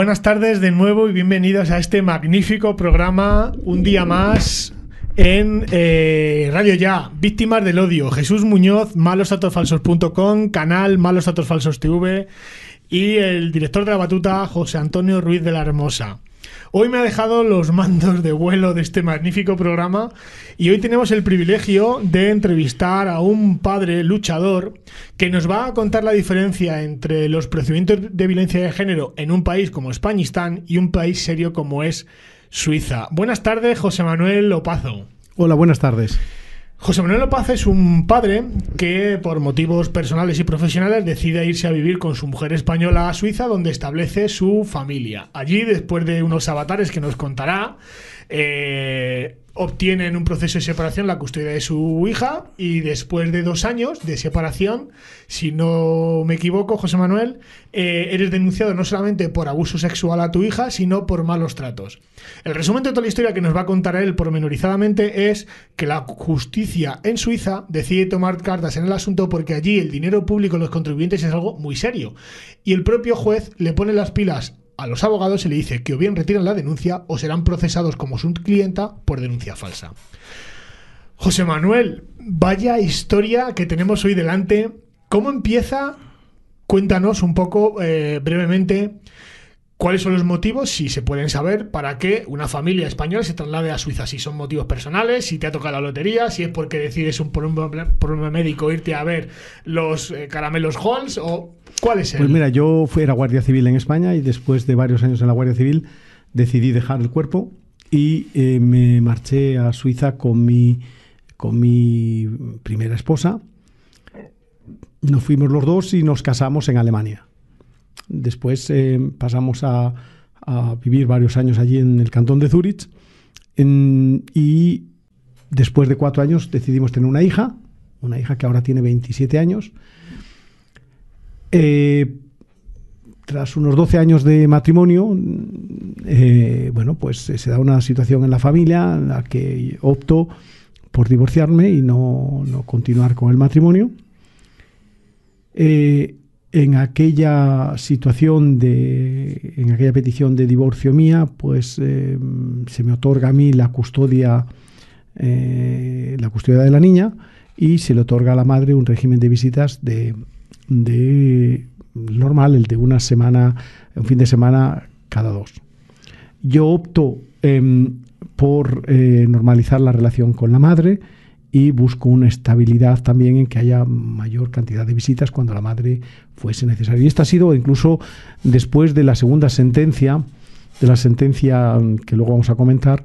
Buenas tardes de nuevo y bienvenidos a este magnífico programa, un día más en Radio Ya, Víctimas del Odio. Jesús Muñoz, malosdatosfalsos.com, canal Malos Datos Falsos TV y el director de la batuta, José Antonio Ruiz de la Hermosa. Hoy me ha dejado los mandos de vuelo de este magnífico programa y hoy tenemos el privilegio de entrevistar a un padre luchador que nos va a contar la diferencia entre los procedimientos de violencia de género en un país como Españistán y un país serio como es Suiza. Buenas tardes, José Manuel Opazo. Hola, buenas tardes. José Manuel Opazo es un padre que por motivos personales y profesionales decide irse a vivir con su mujer española a Suiza, donde establece su familia. Allí, después de unos avatares que nos contará, obtiene en un proceso de separación la custodia de su hija y después de 2 años de separación, si no me equivoco, José Manuel, eres denunciado no solamente por abuso sexual a tu hija, sino por malos tratos. El resumen de toda la historia que nos va a contar él pormenorizadamente es que la justicia en Suiza decide tomar cartas en el asunto porque allí el dinero público de los contribuyentes es algo muy serio y el propio juez le pone las pilas a los abogados y le dice que o bien retiran la denuncia o serán procesados como su clienta por denuncia falsa. José Manuel, vaya historia que tenemos hoy delante. ¿Cómo empieza? Cuéntanos un poco brevemente cuáles son los motivos, si se pueden saber, para que una familia española se traslade a Suiza. Si son motivos personales, si te ha tocado la lotería, si es porque decides por un médico irte a ver los caramelos Halls o cuál es el... Pues mira, yo fui a la Guardia Civil en España y después de varios años en la Guardia Civil decidí dejar el cuerpo y me marché a Suiza con mi primera esposa. Nos fuimos los dos y nos casamos en Alemania. Después pasamos a vivir varios años allí en el cantón de Zúrich y después de 4 años decidimos tener una hija que ahora tiene 27 años. Tras unos 12 años de matrimonio, pues se da una situación en la familia en la que opto por divorciarme y no continuar con el matrimonio. En aquella petición de divorcio mía, pues se me otorga a mí la custodia de la niña y se le otorga a la madre un régimen de visitas de normal, el de un fin de semana cada 2. Yo opto por normalizar la relación con la madre y busco una estabilidad también en que haya mayor cantidad de visitas cuando la madre fuese necesario. Y esta ha sido incluso después de la segunda sentencia, que luego vamos a comentar,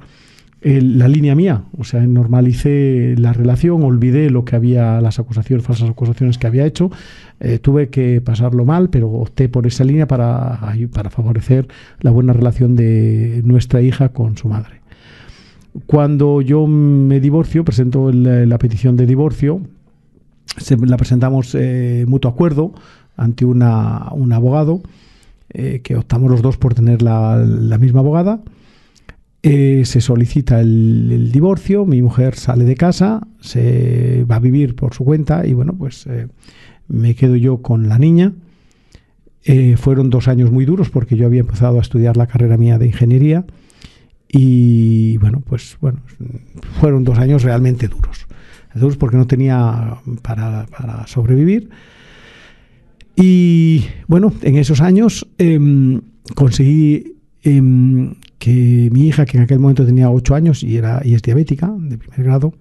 la línea mía. O sea, normalicé la relación, olvidé lo que había, falsas acusaciones que había hecho. Tuve que pasarlo mal, pero opté por esa línea para favorecer la buena relación de nuestra hija con su madre. Cuando yo me divorcio, presento la petición de divorcio, la presentamos mutuo acuerdo ante un abogado, que optamos los dos por tener la misma abogada. Se solicita el divorcio, mi mujer sale de casa, se va a vivir por su cuenta y me quedo yo con la niña. Fueron 2 años muy duros porque yo había empezado a estudiar la carrera mía de ingeniería. Y fueron 2 años realmente duros porque no tenía para sobrevivir. Y en esos años conseguí que mi hija, que en aquel momento tenía 8 años y es diabética de primer grado,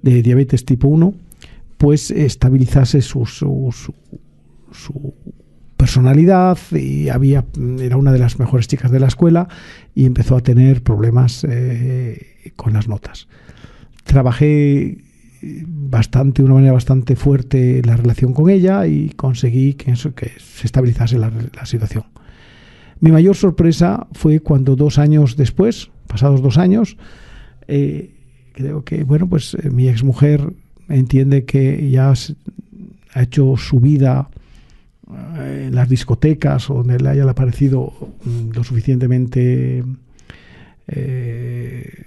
de diabetes tipo 1, pues estabilizase su personalidad y era una de las mejores chicas de la escuela y empezó a tener problemas con las notas. Trabajé de una manera bastante fuerte la relación con ella y conseguí que se estabilizase la situación. Mi mayor sorpresa fue cuando 2 años después, pasados 2 años, creo que mi exmujer entiende que ya ha hecho su vida en las discotecas o donde le haya parecido lo suficientemente el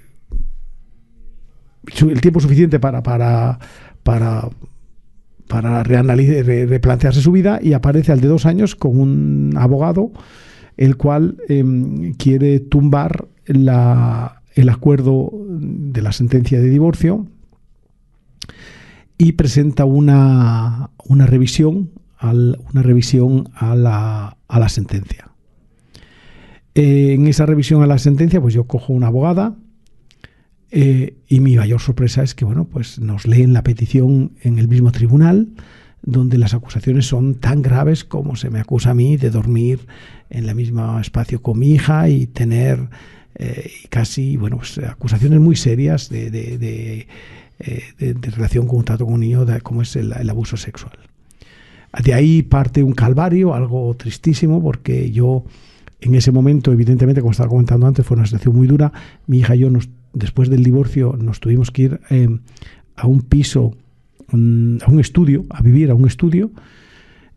tiempo suficiente para replantearse su vida, y aparece al de 2 años con un abogado el cual quiere tumbar el acuerdo de la sentencia de divorcio y presenta una revisión a la sentencia. En esa revisión a la sentencia, pues yo cojo una abogada y mi mayor sorpresa es que, bueno, pues nos leen la petición en el mismo tribunal, donde las acusaciones son tan graves como se me acusa a mí de dormir en el mismo espacio con mi hija y tener casi, bueno, pues acusaciones muy serias de relación con un trato con un niño, como es el abuso sexual. De ahí parte un calvario, algo tristísimo, porque yo en ese momento, evidentemente, como estaba comentando antes, fue una situación muy dura. Mi hija y yo, después del divorcio, nos tuvimos que ir a un piso, a un estudio, a vivir a un estudio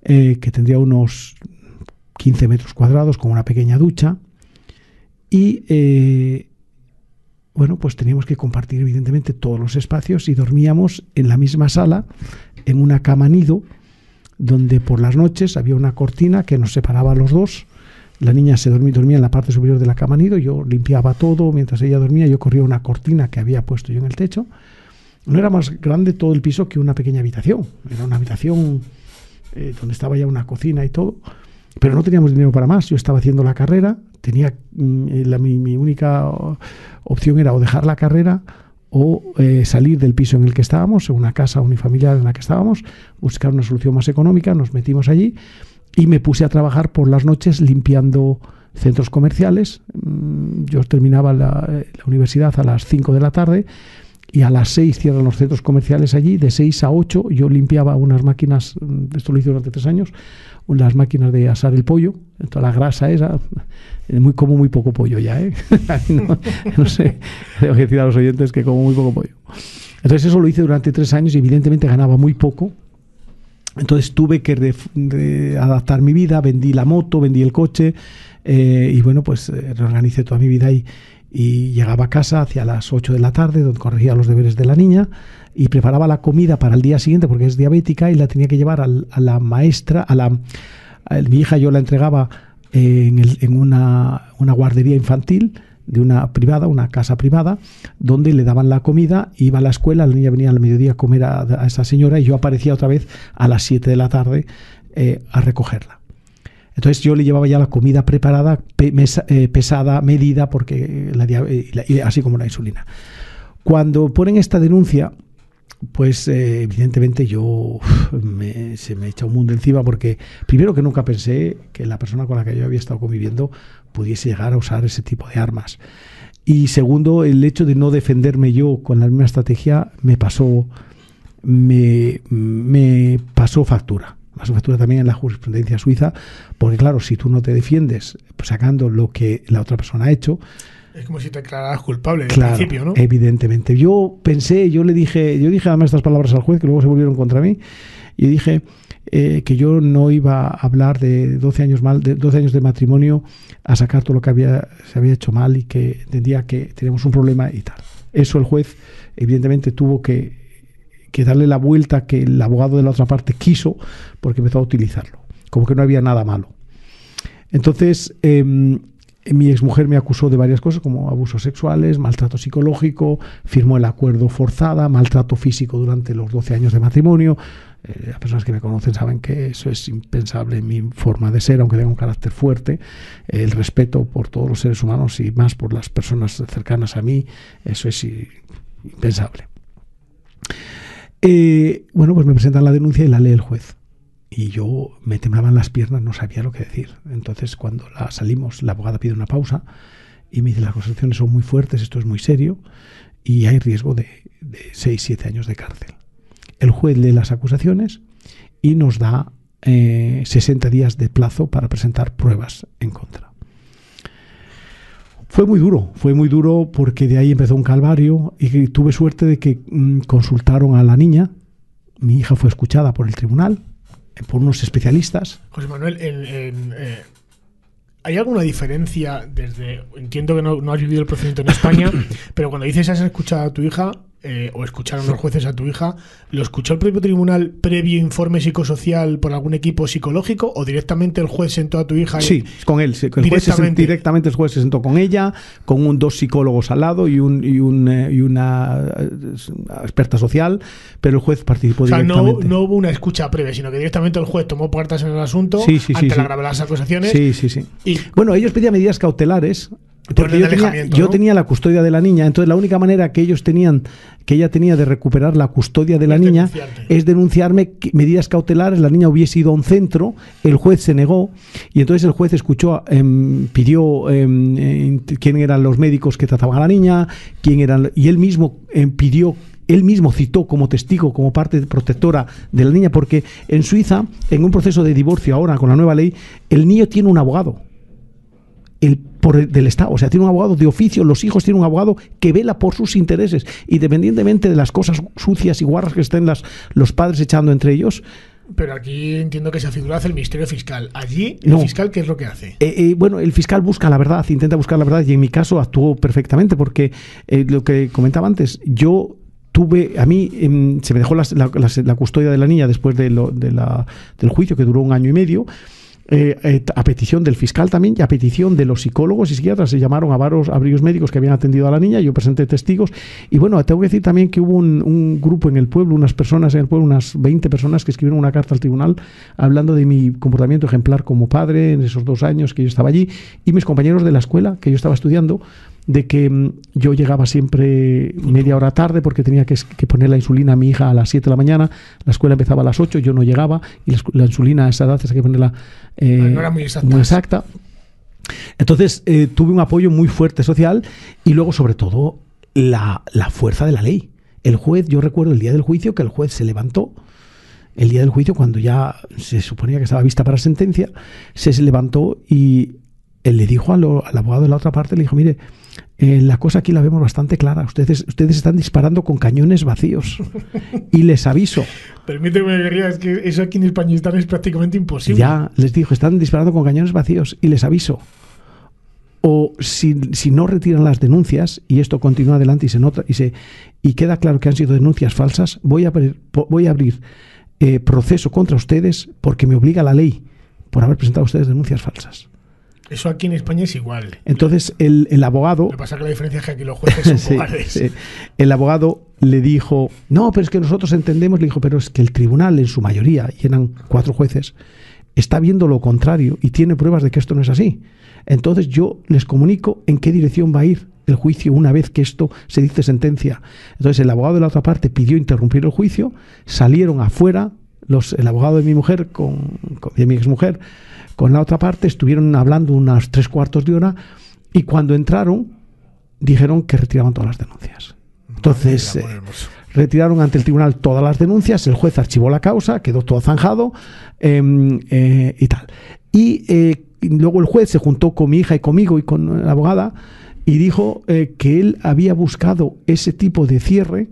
que tendría unos 15 metros cuadrados con una pequeña ducha y bueno, pues teníamos que compartir evidentemente todos los espacios y dormíamos en la misma sala, en una cama nido, donde por las noches había una cortina que nos separaba a los dos. La niña dormía en la parte superior de la cama nido, yo limpiaba todo, mientras ella dormía yo corría una cortina que había puesto yo en el techo. No era más grande todo el piso que una pequeña habitación, era una habitación donde estaba ya una cocina y todo, pero no teníamos dinero para más. Yo estaba haciendo la carrera, mi única opción era o dejar la carrera o salir del piso en el que estábamos, en una casa unifamiliar en la que estábamos, buscar una solución más económica. Nos metimos allí y me puse a trabajar por las noches limpiando centros comerciales. Yo terminaba la universidad a las 5 de la tarde y a las 6 cierran los centros comerciales allí. De 6 a 8 yo limpiaba unas máquinas, esto lo hice durante 3 años, las máquinas de asar el pollo, toda la grasa esa, como muy poco pollo ya, no sé, tengo que decir a los oyentes que como muy poco pollo. Entonces eso lo hice durante 3 años y evidentemente ganaba muy poco. Entonces tuve que adaptar mi vida, vendí la moto, vendí el coche y bueno, pues reorganicé toda mi vida y llegaba a casa hacia las 8 de la tarde, donde corregía los deberes de la niña y preparaba la comida para el día siguiente porque es diabética y la tenía que llevar a la maestra, mi hija yo la entregaba en una guardería infantil de una casa privada, donde le daban la comida, iba a la escuela, la niña venía al mediodía a comer a esa señora y yo aparecía otra vez a las 7 de la tarde a recogerla. Entonces yo le llevaba ya la comida preparada, pesada, medida, porque así como la insulina. Cuando ponen esta denuncia, pues evidentemente se me echa un mundo encima, porque primero que nunca pensé que la persona con la que yo había estado conviviendo pudiese llegar a usar ese tipo de armas. Y segundo, el hecho de no defenderme yo con la misma estrategia me pasó factura. Más factura también en la jurisprudencia suiza, porque claro, si tú no te defiendes pues, sacando lo que la otra persona ha hecho, es como si te declararas culpable claro, al principio, ¿no? Evidentemente. Yo le dije además estas palabras al juez, que luego se volvieron contra mí, y dije que yo no iba a hablar de 12 años de matrimonio a sacar todo lo que se había hecho mal y que entendía que teníamos un problema y tal. Eso el juez evidentemente tuvo que darle la vuelta que el abogado de la otra parte quiso, porque empezó a utilizarlo, como que no había nada malo. Entonces, mi exmujer me acusó de varias cosas, como abusos sexuales, maltrato psicológico, firmó el acuerdo forzada, maltrato físico durante los 12 años de matrimonio. Las personas que me conocen saben que eso es impensable en mi forma de ser, aunque tenga un carácter fuerte. El respeto por todos los seres humanos y más por las personas cercanas a mí, eso es impensable. Bueno, pues me presentan la denuncia y la lee el juez. Y yo me temblaban las piernas, no sabía lo que decir. Entonces, cuando salimos, la abogada pide una pausa y me dice: las acusaciones son muy fuertes, esto es muy serio y hay riesgo de 6-7 años de cárcel. El juez lee las acusaciones y nos da 60 días de plazo para presentar pruebas en contra. Fue muy duro porque de ahí empezó un calvario y tuve suerte de que consultaron a la niña. Mi hija fue escuchada por el tribunal, por unos especialistas. José Manuel, ¿hay alguna diferencia entiendo que no has vivido el procedimiento en España, pero cuando dices has escuchado a tu hija, o escucharon los jueces a tu hija, ¿lo escuchó el propio tribunal previo informe psicosocial por algún equipo psicológico o directamente el juez sentó a tu hija? Sí, con él. Directamente el juez se sentó con ella, con dos psicólogos al lado y una experta social, pero el juez participó directamente. No hubo una escucha previa, sino que directamente el juez tomó cartas en el asunto ante la gravedad de las acusaciones. Sí. Y bueno, ellos pedían medidas cautelares. Porque yo tenía la custodia de la niña, entonces la única manera que ella tenía de recuperar la custodia de la niña es denunciarme medidas cautelares. La niña hubiese ido a un centro, el juez se negó y entonces el juez escuchó, pidió quién eran los médicos que trataban a la niña, y él mismo pidió. Él mismo citó como testigo, como parte protectora de la niña, porque en Suiza, en un proceso de divorcio ahora con la nueva ley, el niño tiene un abogado. Del Estado, o sea, tiene un abogado de oficio, los hijos tienen un abogado que vela por sus intereses, independientemente de las cosas sucias y guarras que estén los padres echando entre ellos. Pero aquí entiendo que esa figura hace el Ministerio Fiscal. Allí, ¿el fiscal qué es lo que hace? Bueno, el fiscal busca la verdad, intenta buscar la verdad, y en mi caso actuó perfectamente, porque lo que comentaba antes, a mí se me dejó la custodia de la niña después del juicio, que duró 1 año y medio. A petición del fiscal también y a petición de los psicólogos y psiquiatras. Se llamaron a varios médicos que habían atendido a la niña. Yo presenté testigos y bueno, tengo que decir también que hubo un grupo en el pueblo, unas 20 personas que escribieron una carta al tribunal hablando de mi comportamiento ejemplar como padre en esos 2 años que yo estaba allí, y mis compañeros de la escuela que yo estaba estudiando, de que yo llegaba siempre media hora tarde porque tenía que poner la insulina a mi hija a las 7 de la mañana. La escuela empezaba a las 8, yo no llegaba, y la insulina a esa edad hay que ponerla no era muy exacta. Entonces tuve un apoyo muy fuerte social, y luego sobre todo la fuerza de la ley. El juez, yo recuerdo el día del juicio que el juez se levantó, el día del juicio cuando ya se suponía que estaba vista para sentencia, se levantó y él le dijo al abogado de la otra parte, le dijo: mire, la cosa aquí la vemos bastante clara. Ustedes están disparando con cañones vacíos. Y les aviso. Permíteme que ría, es que eso aquí en España es prácticamente imposible. Ya, les dijo, están disparando con cañones vacíos y les aviso. O si no retiran las denuncias y esto continúa adelante y se nota y queda claro que han sido denuncias falsas, voy a abrir proceso contra ustedes porque me obliga la ley por haber presentado a ustedes denuncias falsas. Eso aquí en España es igual. Entonces el abogado... Lo que pasa es que la diferencia es que aquí los jueces son pobres. Sí. El abogado le dijo, no, pero es que nosotros entendemos, le dijo, pero es que el tribunal en su mayoría, y eran 4 jueces, está viendo lo contrario y tiene pruebas de que esto no es así. Entonces yo les comunico en qué dirección va a ir el juicio una vez que esto se dice sentencia. Entonces el abogado de la otra parte pidió interrumpir el juicio, salieron afuera, el abogado de mi mujer, de mi exmujer, con la otra parte, estuvieron hablando unas 3/4 de hora, y cuando entraron dijeron que retiraban todas las denuncias. Entonces retiraron ante el tribunal todas las denuncias, el juez archivó la causa, quedó todo zanjado y tal. Y luego el juez se juntó con mi hija y conmigo y con la abogada y dijo que él había buscado ese tipo de cierre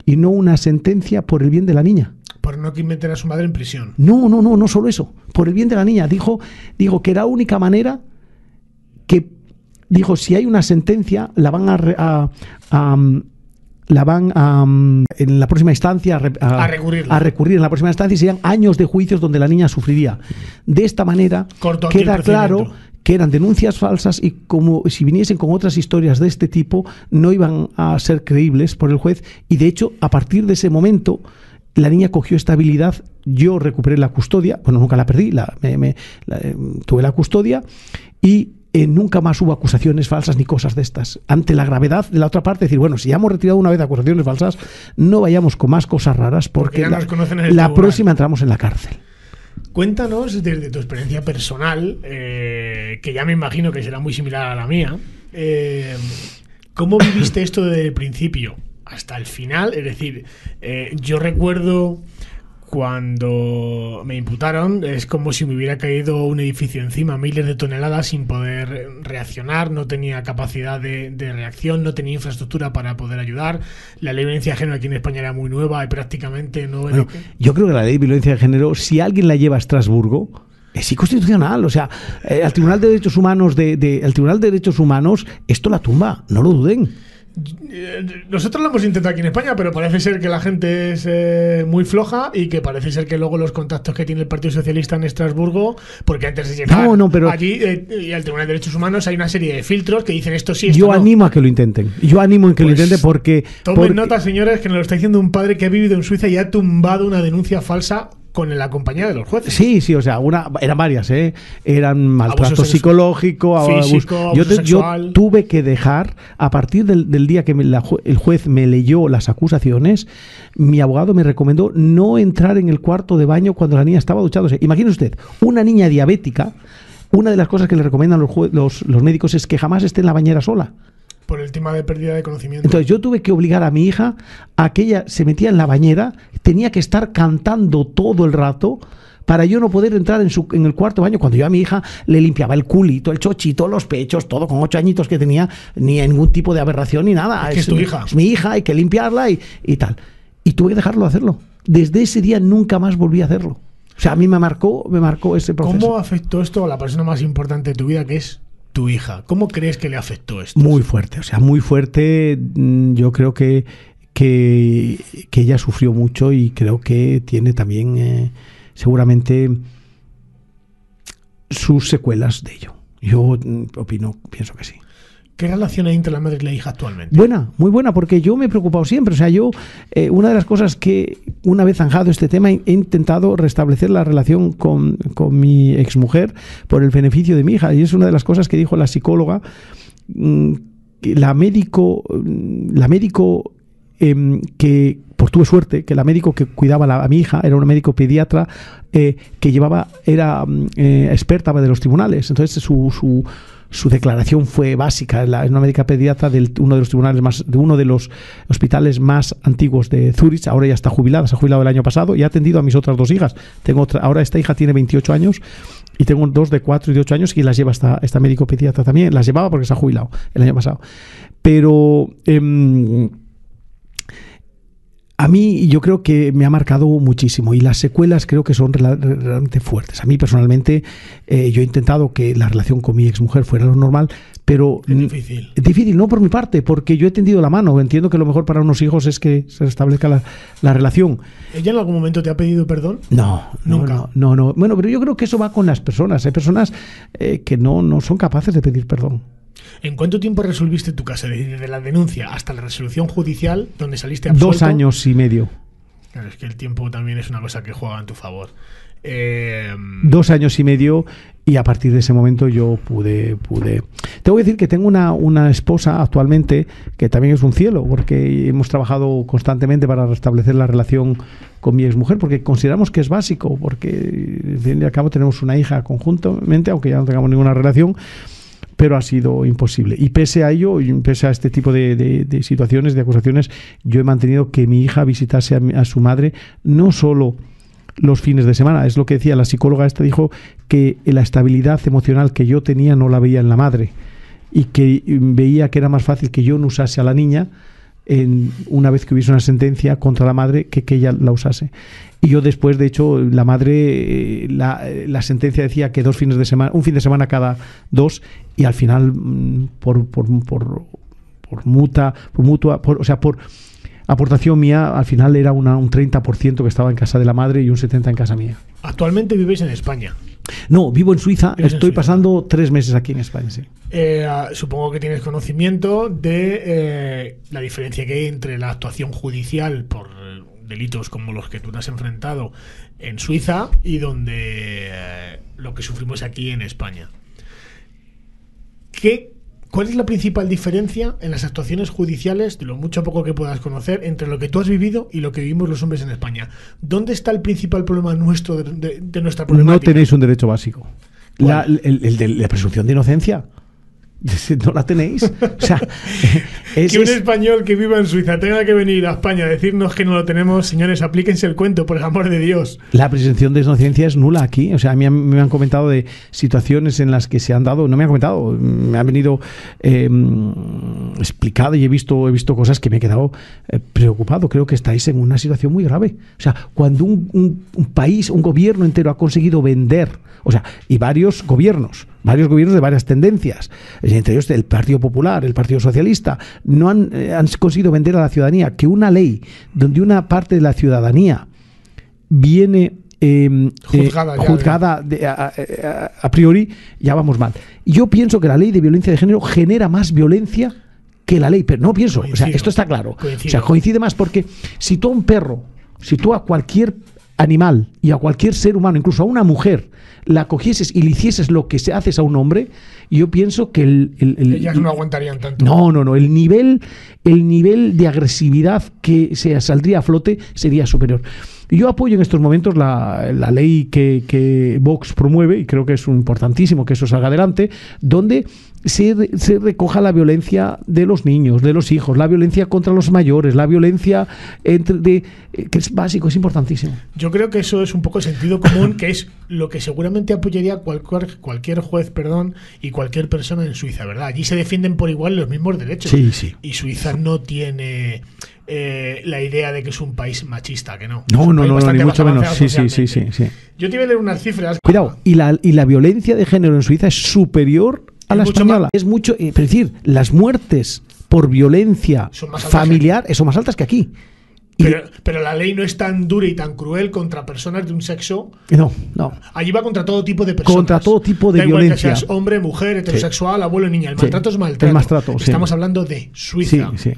y no una sentencia por el bien de la niña. Por no que meter a su madre en prisión. No solo eso, por el bien de la niña. Dijo que era la única manera que, si hay una sentencia, la van en la próxima instancia a recurrir en la próxima instancia, y serían años de juicios donde la niña sufriría. De esta manera queda claro que eran denuncias falsas, y como si viniesen con otras historias de este tipo no iban a ser creíbles por el juez, y de hecho a partir de ese momento la niña cogió estabilidad. Yo recuperé la custodia, bueno, nunca la perdí, tuve la custodia, y nunca más hubo acusaciones falsas ni cosas de estas. Ante la gravedad de la otra parte, decir, bueno, si ya hemos retirado una vez acusaciones falsas, no vayamos con más cosas raras, porque la próxima entramos en la cárcel. Cuéntanos desde tu experiencia personal, que ya me imagino que será muy similar a la mía, ¿cómo viviste esto desde el principio hasta el final? Es decir, yo recuerdo cuando me imputaron, es como si me hubiera caído un edificio encima, miles de toneladas sin poder reaccionar, no tenía capacidad de reacción, no tenía infraestructura para poder ayudar. La ley de violencia de género aquí en España era muy nueva y prácticamente no... Bueno, yo creo que la ley de violencia de género, si alguien la lleva a Estrasburgo, es inconstitucional. O sea, al Tribunal de Derechos Humanos el Tribunal de Derechos Humanos esto la tumba, no lo duden. Nosotros lo hemos intentado aquí en España, pero parece ser que la gente es muy floja y que parece ser que luego los contactos que tiene el Partido Socialista en Estrasburgo, porque antes de llegar pero allí y al Tribunal de Derechos Humanos hay una serie de filtros que dicen esto sí, esto yo no. animo a que lo intenten. Yo animo a que lo intenten porque... Tomen nota, señores, que nos lo está diciendo un padre que ha vivido en Suiza y ha tumbado una denuncia falsa con la compañía de los jueces. Sí, o sea, eran varias, eran maltrato psicológico, físico, yo sexual. Tuve que dejar, a partir del día que el juez me leyó las acusaciones, mi abogado me recomendó no entrar en el cuarto de baño cuando la niña estaba duchándose. Imagine usted, una niña diabética, una de las cosas que le recomiendan los médicos es que jamás esté en la bañera sola. Por el tema de pérdida de conocimiento. Entonces yo tuve que obligar a mi hija a que ella se metía en la bañera, tenía que estar cantando todo el rato para yo no poder entrar en el cuarto baño. Cuando yo a mi hija le limpiaba el culito, el chochito, los pechos, todo, con 8 añitos que tenía, ni ningún tipo de aberración ni nada. Es tu hija. Es mi hija, hay que limpiarla y tal. Y tuve que dejarlo hacerlo. Desde ese día nunca más volví a hacerlo. O sea, a mí me marcó ese proceso. ¿Cómo afectó esto a la persona más importante de tu vida, que es tu hija? ¿Cómo crees que le afectó esto? Muy fuerte, o sea, muy fuerte. Yo creo que ella sufrió mucho y creo que tiene también seguramente sus secuelas de ello. Yo pienso que sí. ¿Qué relación hay entre la madre y la hija actualmente? Buena, muy buena, porque yo me he preocupado siempre. O sea, una de las cosas que, una vez zanjado este tema, he intentado restablecer la relación con mi exmujer por el beneficio de mi hija. Y es una de las cosas que dijo la psicóloga, la médico que, por tuve suerte, que la médico que cuidaba a mi hija era una médico pediatra que era experta de los tribunales. Entonces su declaración fue básica. Es una médica pediatra de uno de los hospitales más antiguos de Zurich. Ahora ya está jubilada, se ha jubilado el año pasado y ha atendido a mis otras 2 hijas. Ahora esta hija tiene 28 años y tengo 2 de 4 y de 8 años y las lleva esta médico pediatra también. Las llevaba porque se ha jubilado el año pasado. Pero a mí yo creo que me ha marcado muchísimo y las secuelas creo que son realmente fuertes. A mí personalmente yo he intentado que la relación con mi exmujer fuera lo normal, pero es difícil. Es difícil, no por mi parte, porque yo he tendido la mano. Entiendo que lo mejor para unos hijos es que se establezca la relación. ¿Ella en algún momento te ha pedido perdón? No, nunca. No. Bueno, pero yo creo que eso va con las personas. Hay personas que no son capaces de pedir perdón. ¿En cuánto tiempo resolviste tu caso? Desde la denuncia hasta la resolución judicial, donde saliste absuelto. 2 años y medio. Claro, es que el tiempo también es una cosa que juega en tu favor. 2 años y medio y a partir de ese momento yo pude. Tengo que decir que tengo una esposa actualmente que también es un cielo, porque hemos trabajado constantemente para restablecer la relación con mi exmujer, porque consideramos que es básico, porque al fin y al cabo tenemos una hija conjuntamente, aunque ya no tengamos ninguna relación, pero ha sido imposible. Y pese a ello, y pese a este tipo de situaciones, de acusaciones, yo he mantenido que mi hija visitase a su madre no solo los fines de semana. Es lo que decía la psicóloga esta, dijo que la estabilidad emocional que yo tenía no la veía en la madre y que veía que era más fácil que yo no usase a la niña una vez que hubiese una sentencia contra la madre que ella la usase. Y yo después, de hecho, la madre, la sentencia decía que 2 fines de semana, un fin de semana cada 2, y al final por aportación mía, al final era un 30% que estaba en casa de la madre y un 70% en casa mía. ¿Actualmente vives en España? No, vivo en Suiza. Estoy pasando 3 meses aquí en España, sí. Supongo que tienes conocimiento de la diferencia que hay entre la actuación judicial por delitos como los que tú te has enfrentado en Suiza y lo que sufrimos aquí en España. ¿Cuál es la principal diferencia en las actuaciones judiciales, de lo mucho o poco que puedas conocer, entre lo que tú has vivido y lo que vivimos los hombres en España? ¿Dónde está el principal problema nuestro de nuestra problemática? No tenéis un derecho básico. El de la presunción de inocencia. No la tenéis. O sea, que un español que viva en Suiza tenga que venir a España a decirnos que no lo tenemos, señores, aplíquense el cuento, por el amor de Dios. La presunción de inocencia es nula aquí. O sea, a mí me han comentado de situaciones en las que se han dado, no me han comentado, me han venido explicado y he visto cosas que me he quedado preocupado. Creo que estáis en una situación muy grave. O sea, cuando un país, un gobierno entero ha conseguido vender, o sea, y varios gobiernos, varios gobiernos de varias tendencias, entre ellos el Partido Popular, el Partido Socialista, no han conseguido vender a la ciudadanía que una ley donde una parte de la ciudadanía viene juzgada a priori, ya vamos mal. Yo pienso que la ley de violencia de género genera más violencia que la ley, pero no pienso, Coincido, o sea, esto está claro. coincido. O sea, coincide más porque si tú a un perro, si tú a cualquier animal y a cualquier ser humano, incluso a una mujer, la cogieses y le hicieses lo que se haces a un hombre, yo pienso que ellas no aguantarían tanto. No, el nivel de agresividad que se saldría a flote sería superior. Yo apoyo en estos momentos la ley que Vox promueve, y creo que es importantísimo que eso salga adelante, donde se recoja la violencia de los niños, de los hijos, la violencia contra los mayores, la violencia que es básico, es importantísimo. Yo creo que eso es un poco sentido común, que es lo que seguramente apoyaría cualquier juez, y cualquier persona en Suiza, ¿verdad? Allí se defienden por igual los mismos derechos. Sí. Y Suiza no tiene la idea de que es un país machista, que no. No, ni mucho menos. Sí. Yo te voy a leer unas cifras. Cuidado, y la violencia de género en Suiza es superior a la española. Es mucho, es decir, las muertes por violencia familiar son más altas que aquí. Pero la ley no es tan dura y tan cruel contra personas de un sexo. No. Allí va contra todo tipo de personas. Contra todo tipo de da igual violencia. Que seas hombre, mujer, heterosexual, abuelo, niña. El maltrato es maltrato. El maltrato, Estamos hablando de Suiza. Sí.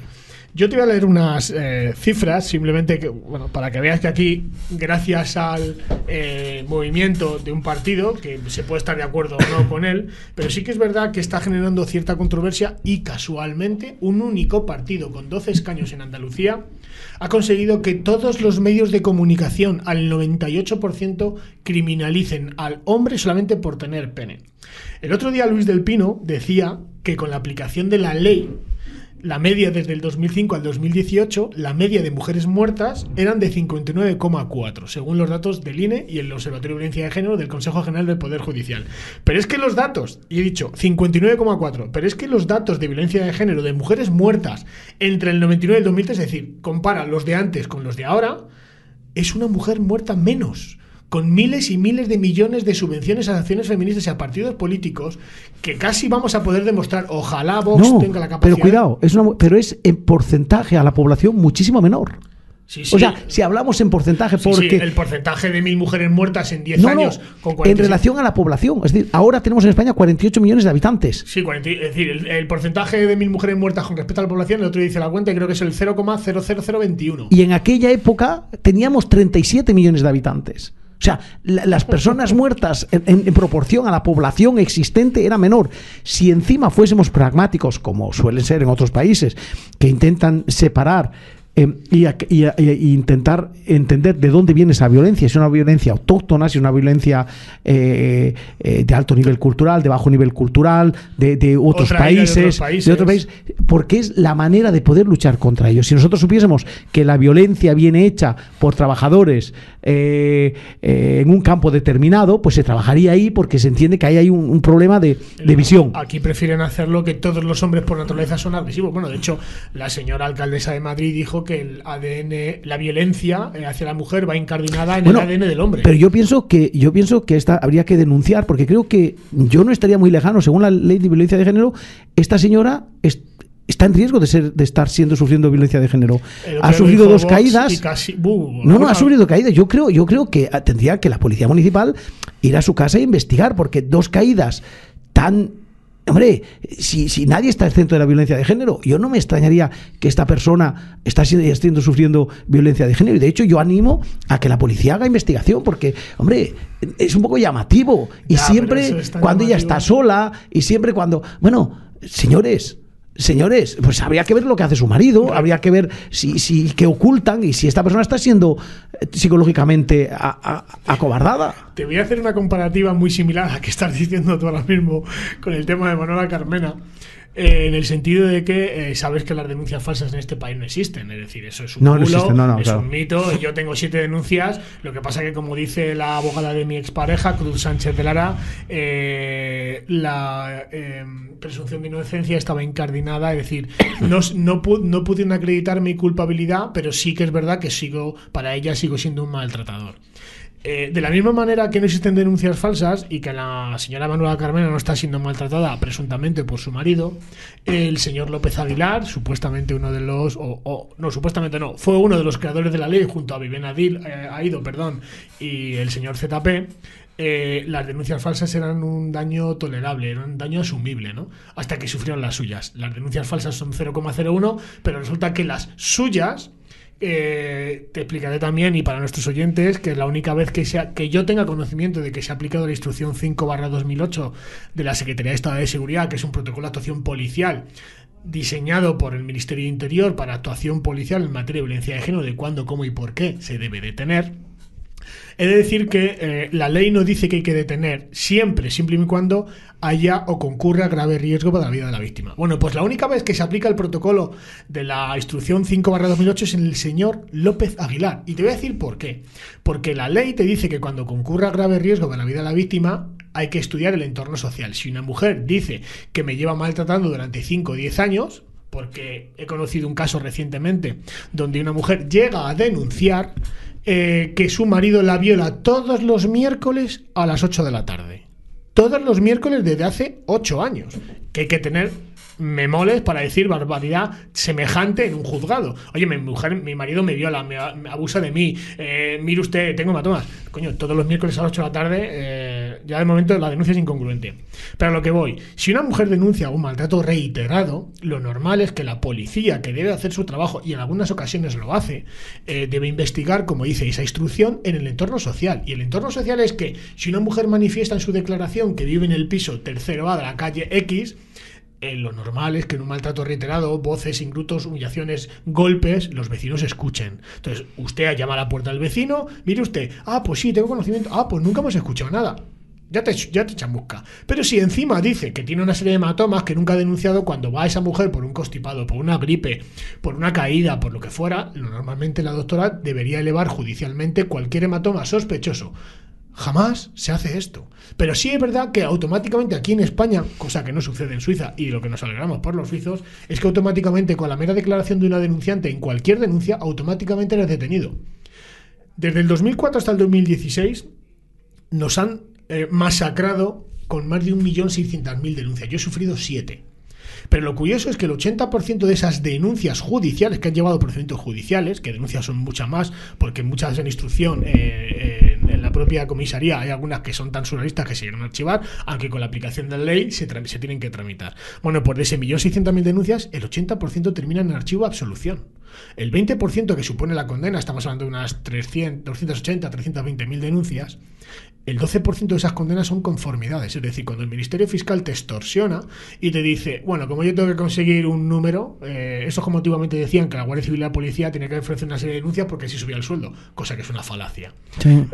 Yo te voy a leer unas cifras, simplemente para que veas que aquí, gracias al movimiento de un partido, que se puede estar de acuerdo o no con él, pero sí que es verdad que está generando cierta controversia y casualmente un único partido con 12 escaños en Andalucía ha conseguido que todos los medios de comunicación, al 98%, criminalicen al hombre solamente por tener pene. El otro día Luis del Pino decía que con la aplicación de la ley, la media desde el 2005 al 2018, la media de mujeres muertas eran de 59,4, según los datos del INE y el Observatorio de Violencia de Género del Consejo General del Poder Judicial. Pero es que los datos, y he dicho 59,4, pero es que los datos de violencia de género de mujeres muertas entre el 99 y el 2003, es decir, compara los de antes con los de ahora, es una mujer muerta menos, con miles y miles de millones de subvenciones a acciones feministas y a partidos políticos, que casi vamos a poder demostrar, ojalá Vox tenga la capacidad. Pero cuidado, pero es en porcentaje a la población muchísimo menor. Sí. O sea, si hablamos en porcentaje, porque... Sí, el porcentaje de 1.000 mujeres muertas en 10 años... con 46... en relación a la población. Es decir, ahora tenemos en España 48 millones de habitantes. Sí, es decir, el porcentaje de 1.000 mujeres muertas con respecto a la población, el otro dice la cuenta y creo que es el 0,00021. Y en aquella época teníamos 37 millones de habitantes. O sea, las personas muertas en proporción a la población existente era menor. Si encima fuésemos pragmáticos, como suelen ser en otros países, que intentan separar y intentar entender de dónde viene esa violencia, si es una violencia autóctona, si es una violencia de alto nivel cultural, de bajo nivel cultural, de otros países, porque es la manera de poder luchar contra ellos. Si nosotros supiésemos que la violencia viene hecha por trabajadores en un campo determinado, pues se trabajaría ahí, porque se entiende que ahí hay un problema de visión. Aquí prefieren hacerlo que todos los hombres por naturaleza son agresivos. Bueno, de hecho, la señora alcaldesa de Madrid dijo que el ADN, la violencia hacia la mujer va incardinada en el ADN del hombre. Pero yo pienso que esta habría que denunciar, porque creo que yo no estaría muy lejano. Según la ley de violencia de género, esta señora está en riesgo de estar sufriendo violencia de género. Ha sufrido 2 caídas. Ha sufrido caídas. Yo creo que tendría que la policía municipal ir a su casa e investigar, porque 2 caídas tan... Hombre, si nadie está al centro de la violencia de género, yo no me extrañaría que esta persona esté sufriendo violencia de género. Y de hecho yo animo a que la policía haga investigación, porque, hombre, es un poco llamativo. Y siempre cuando ella está sola, y siempre cuando... Bueno, señores, pues habría que ver lo que hace su marido, habría que ver si qué ocultan y si esta persona está siendo psicológicamente acobardada. Te voy a hacer una comparativa muy similar a la que estás diciendo tú ahora mismo con el tema de Manuela Carmena. En el sentido de que sabes que las denuncias falsas en este país no existen, es decir, eso es un bulo, es un mito. Yo tengo 7 denuncias, lo que pasa que, como dice la abogada de mi expareja, Cruz Sánchez de Lara, la presunción de inocencia estaba incardinada, es decir, no pudieron acreditar mi culpabilidad, pero sí que es verdad que para ella sigo siendo un maltratador. De la misma manera que no existen denuncias falsas y que la señora Manuela Carmena no está siendo maltratada presuntamente por su marido, el señor López Aguilar, supuestamente uno de los, no, supuestamente no, fue uno de los creadores de la ley junto a Vivian Aido, y el señor ZP. Las denuncias falsas eran un daño tolerable, eran un daño asumible, ¿no? Hasta que sufrieron las suyas. Las denuncias falsas son 0,01, pero resulta que las suyas, te explicaré también, y para nuestros oyentes, que es la única vez que yo tenga conocimiento de que se ha aplicado la instrucción 5/2008 de la Secretaría de Estado de Seguridad, que es un protocolo de actuación policial diseñado por el Ministerio de Interior para actuación policial en materia de violencia de género, de cuándo, cómo y por qué se debe detener. He de decir que la ley no dice que hay que detener siempre y cuando haya o concurra grave riesgo para la vida de la víctima. Bueno, pues la única vez que se aplica el protocolo de la instrucción 5/2008 es en el señor López Aguilar. Y te voy a decir por qué. Porque la ley te dice que cuando concurra grave riesgo para la vida de la víctima hay que estudiar el entorno social. Si una mujer dice que me lleva maltratando durante 5 o 10 años, porque he conocido un caso recientemente donde una mujer llega a denunciar que su marido la viola todos los miércoles a las 8 de la tarde. Todos los miércoles desde hace 8 años. Que hay que tener memoles para decir barbaridad semejante en un juzgado. Oye, mi marido me viola, me abusa de mí, mire usted, tengo hematomas. Coño, todos los miércoles a las 8 de la tarde, ya de momento la denuncia es incongruente. Pero a lo que voy, si una mujer denuncia un maltrato reiterado, lo normal es que la policía, que debe hacer su trabajo, y en algunas ocasiones lo hace, debe investigar, como dice esa instrucción, en el entorno social. Y el entorno social es que si una mujer manifiesta en su declaración que vive en el piso tercero A de la calle X, lo normal es que en un maltrato reiterado, voces, ingrutos, humillaciones, golpes, los vecinos escuchen. Entonces, usted llama a la puerta del vecino, mire usted, pues sí, tengo conocimiento, pues nunca hemos escuchado nada. Ya te chamusca. Pero si encima dice que tiene una serie de hematomas que nunca ha denunciado, cuando va esa mujer por un constipado, por una gripe, por una caída, por lo que fuera, normalmente la doctora debería elevar judicialmente cualquier hematoma sospechoso. Jamás se hace esto. Pero sí es verdad que automáticamente aquí en España, cosa que no sucede en Suiza, y lo que nos alegramos por los suizos, es que automáticamente con la mera declaración de una denunciante en cualquier denuncia, automáticamente eres detenido. Desde el 2004 hasta el 2016 nos han masacrado con más de 1.600.000 denuncias. Yo he sufrido 7. Pero lo curioso es que el 80% de esas denuncias judiciales que han llevado a procedimientos judiciales, que denuncias son muchas más, porque muchas en instrucción en la propia comisaría hay algunas que son tan surrealistas que se llegan a archivar, aunque con la aplicación de la ley se tienen que tramitar. Bueno, pues de ese 1.600.000 denuncias, el 80% terminan en archivo absolución. El 20% que supone la condena, estamos hablando de unas 280, 320.000 denuncias, el 12% de esas condenas son conformidades. Es decir, cuando el Ministerio Fiscal te extorsiona y te dice, bueno, como yo tengo que conseguir un número, eso como antiguamente decían que la Guardia Civil y la Policía tenía que ofrecer una serie de denuncias porque así subía el sueldo, cosa que es una falacia. Sí.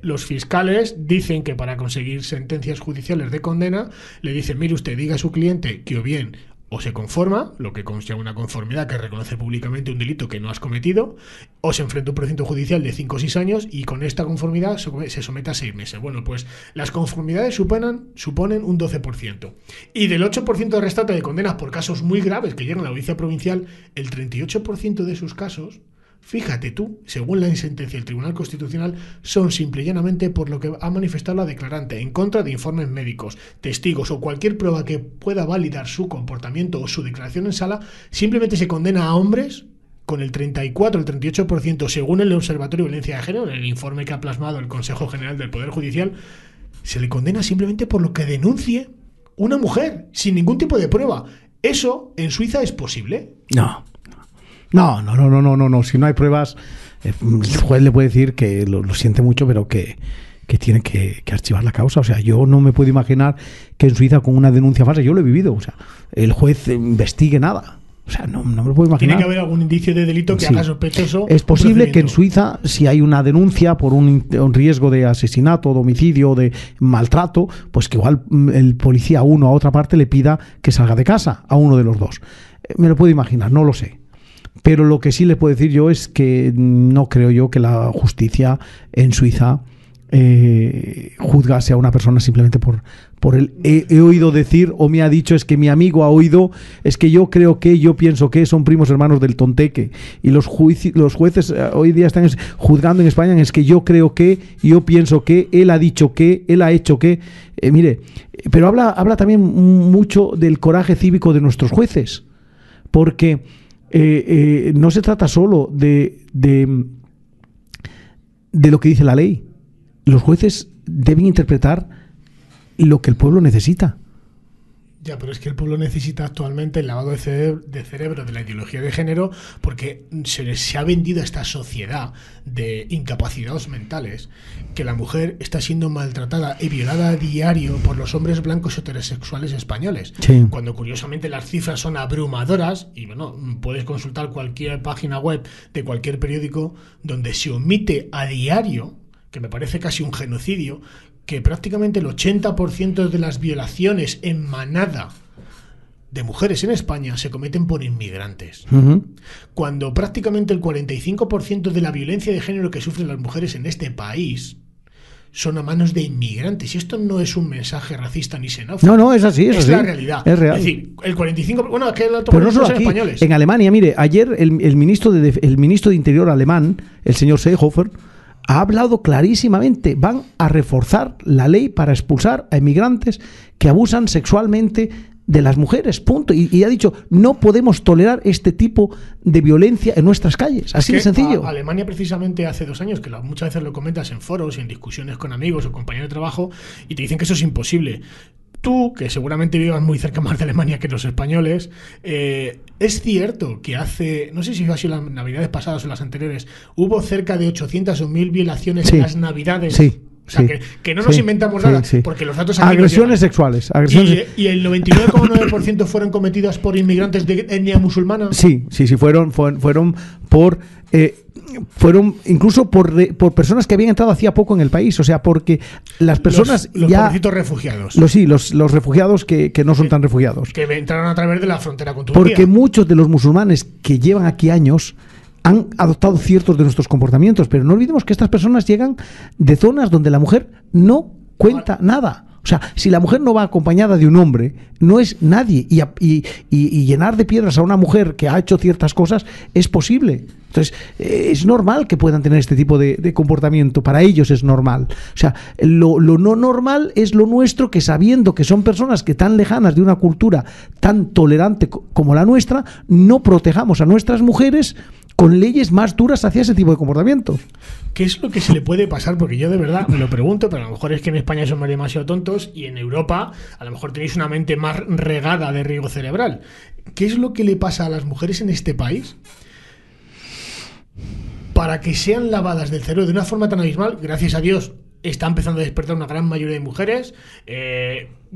Los fiscales dicen que para conseguir sentencias judiciales de condena, le dicen, mire usted, diga a su cliente que o bien o se conforma, lo que consta una conformidad que reconoce públicamente un delito que no has cometido, o se enfrenta a un procedimiento judicial de 5 o 6 años y con esta conformidad se somete a 6 meses. Bueno, pues las conformidades suponen un 12%. Y del 8% restante de condenas por casos muy graves que llegan a la audiencia provincial, el 38% de sus casos, fíjate tú, según la sentencia del Tribunal Constitucional, son simple y llanamente por lo que ha manifestado la declarante en contra de informes médicos, testigos o cualquier prueba que pueda validar su comportamiento o su declaración en sala. Simplemente se condena a hombres con el 34 o el 38%, según el Observatorio de Violencia de Género, en el informe que ha plasmado el Consejo General del Poder Judicial, se le condena simplemente por lo que denuncie una mujer, sin ningún tipo de prueba. ¿Eso en Suiza es posible? No. Si no hay pruebas, el juez le puede decir que lo siente mucho, pero que tiene que archivar la causa. O sea, yo no me puedo imaginar que en Suiza con una denuncia falsa, yo lo he vivido, o sea, el juez investigue nada. O sea, no me lo puedo imaginar. Tiene que haber algún indicio de delito que haga sospechoso. Es posible que en Suiza, si hay una denuncia por un riesgo de asesinato, de homicidio, de maltrato, pues que igual el policía a uno a otra parte le pida que salga de casa, a uno de los dos. Me lo puedo imaginar, no lo sé. Pero lo que sí le puedo decir yo es que no creo yo que la justicia en Suiza juzgase a una persona simplemente por he oído decir o me ha dicho, es que mi amigo ha oído, es que yo creo que, yo pienso que son primos hermanos del tonteque. Y los jueces hoy día están juzgando en España, es que yo creo que, yo pienso que, él ha dicho que, él ha hecho que. Mire, pero habla también mucho del coraje cívico de nuestros jueces, porque no se trata solo de lo que dice la ley. Los jueces deben interpretar lo que el pueblo necesita. Ya, pero es que el pueblo necesita actualmente el lavado de cerebro de la ideología de género, porque se ha vendido a esta sociedad de incapacitados mentales que la mujer está siendo maltratada y violada a diario por los hombres blancos heterosexuales españoles. Sí. Cuando curiosamente las cifras son abrumadoras, y bueno, puedes consultar cualquier página web de cualquier periódico donde se omite a diario, que me parece casi un genocidio, que prácticamente el 80% de las violaciones en manada de mujeres en España se cometen por inmigrantes. Cuando prácticamente el 45% de la violencia de género que sufren las mujeres en este país son a manos de inmigrantes. Y esto no es un mensaje racista ni xenófobo. No, es así, es así. La realidad. Es real. Es decir, el 45%... Bueno, es que el otro pero no solo son aquí, españoles. en Alemania, mire, ayer el ministro de Interior alemán, el señor Seehofer, ha hablado clarísimamente. Van a reforzar la ley para expulsar a inmigrantes que abusan sexualmente de las mujeres, punto. Y ha dicho, no podemos tolerar este tipo de violencia en nuestras calles. Así de sencillo. Alemania, precisamente, hace 2 años, que muchas veces lo comentas en foros y en discusiones con amigos o compañeros de trabajo, y te dicen que eso es imposible. Tú, que seguramente vivas muy cerca más de Alemania que los españoles, es cierto que hace, no sé si ha sido las navidades pasadas o las anteriores, hubo cerca de 800 o 1000 violaciones en las navidades. Sí. O sea, que no nos inventamos nada, porque los datos aquí agresiones sexuales. Y el 99,9% fueron cometidas por inmigrantes de etnia musulmana. Sí, fueron incluso por personas que habían entrado hacía poco en el país. O sea, porque las personas los ya... pobrecitos refugiados. Los refugiados que no son tan refugiados. Que entraron a través de la frontera con Turquía. Porque muchos de los musulmanes que llevan aquí años han adoptado ciertos de nuestros comportamientos, pero no olvidemos que estas personas llegan de zonas donde la mujer no cuenta nada. O sea, si la mujer no va acompañada de un hombre, no es nadie. Y llenar de piedras a una mujer que ha hecho ciertas cosas es posible. Entonces, es normal que puedan tener este tipo de comportamiento. Para ellos es normal. O sea, lo no normal es lo nuestro, que sabiendo que son personas que tan lejanas de una cultura tan tolerante como la nuestra, no protejamos a nuestras mujeres con leyes más duras hacia ese tipo de comportamientos. ¿Qué es lo que se le puede pasar? Porque yo de verdad me lo pregunto, pero a lo mejor es que en España somos demasiado tontos y en Europa a lo mejor tenéis una mente más regada de riego cerebral. ¿Qué es lo que le pasa a las mujeres en este país para que sean lavadas del cerebro de una forma tan abismal? Gracias a Dios está empezando a despertar una gran mayoría de mujeres.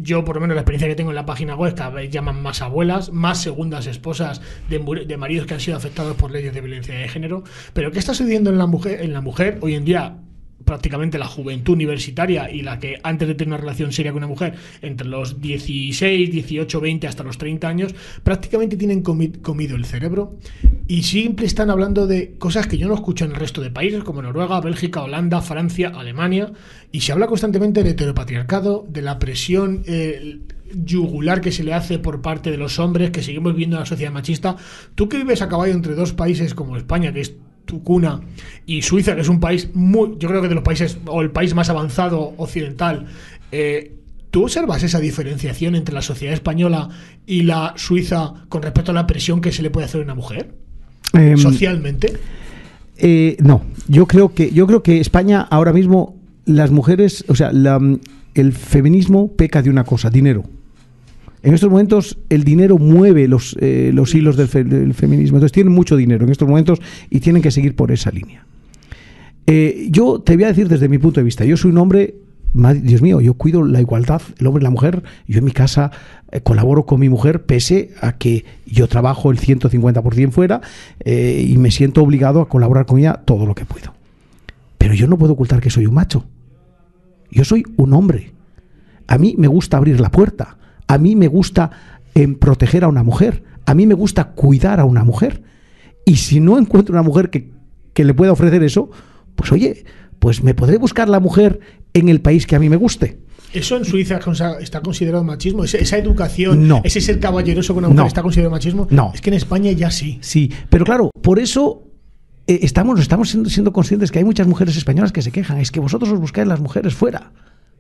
Yo, por lo menos, la experiencia que tengo en la página web, cada vez llaman más abuelas, más segundas esposas de maridos que han sido afectados por leyes de violencia de género. Pero ¿qué está sucediendo en la mujer hoy en día? Prácticamente la juventud universitaria y la que antes de tener una relación seria con una mujer entre los 16, 18, 20 hasta los 30 años prácticamente tienen comido el cerebro y siempre están hablando de cosas que yo no escucho en el resto de países como Noruega, Bélgica, Holanda, Francia, Alemania, y se habla constantemente del heteropatriarcado, de la presión yugular que se le hace por parte de los hombres, que seguimos viviendo en una sociedad machista. Tú que vives a caballo entre dos países como España, que es tu cuna, y Suiza, que es un país yo creo que de los países, o el país más avanzado occidental, ¿tú observas esa diferenciación entre la sociedad española y la suiza con respecto a la presión que se le puede hacer a una mujer socialmente? No, yo creo que España ahora mismo, las mujeres, o sea, el feminismo peca de una cosa: dinero. En estos momentos el dinero mueve los hilos del feminismo. Entonces tienen mucho dinero en estos momentos y tienen que seguir por esa línea. Yo te voy a decir desde mi punto de vista, yo soy un hombre, Dios mío, yo cuido la igualdad, el hombre y la mujer. Yo en mi casa colaboro con mi mujer, pese a que yo trabajo el 150% fuera, y me siento obligado a colaborar con ella todo lo que puedo. Pero yo no puedo ocultar que soy un macho. Yo soy un hombre. A mí me gusta abrir la puerta. A mí me gusta proteger a una mujer. A mí me gusta cuidar a una mujer. Y si no encuentro una mujer que le pueda ofrecer eso, pues oye, pues me podré buscar la mujer en el país que a mí me guste. ¿Eso en Suiza está considerado machismo? ¿Esa educación, no. ese ser caballeroso con una mujer está considerado machismo? No. Es que en España ya sí. Sí, pero claro, por eso estamos siendo conscientes que hay muchas mujeres españolas que se quejan. Es que vosotros os buscáis las mujeres fuera.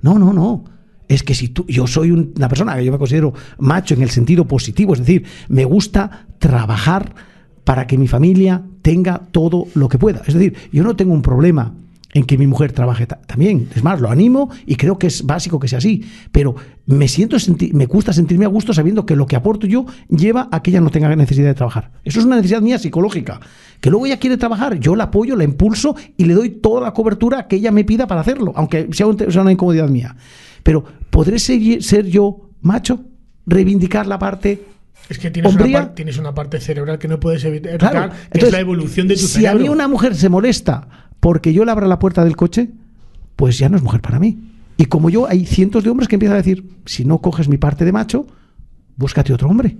No. Es que yo soy una persona que yo me considero macho en el sentido positivo. Es decir, me gusta trabajar para que mi familia tenga todo lo que pueda. Es decir, yo no tengo un problema en que mi mujer trabaje también. Es más, lo animo y creo que es básico que sea así. Pero me gusta sentirme a gusto sabiendo que lo que aporto yo lleva a que ella no tenga necesidad de trabajar. Eso es una necesidad mía psicológica. Que luego ella quiere trabajar, yo la apoyo, la impulso y le doy toda la cobertura que ella me pida para hacerlo, aunque sea una incomodidad mía. Pero ¿podré ser yo macho? Reivindicar la parte... Es que tienes una parte cerebral que no puedes evitar, claro. Que Entonces, es la evolución de tu si cerebro. Si a mí una mujer se molesta porque yo le abra la puerta del coche, pues ya no es mujer para mí. Y como yo, hay cientos de hombres que empiezan a decir, si no coges mi parte de macho, búscate otro hombre,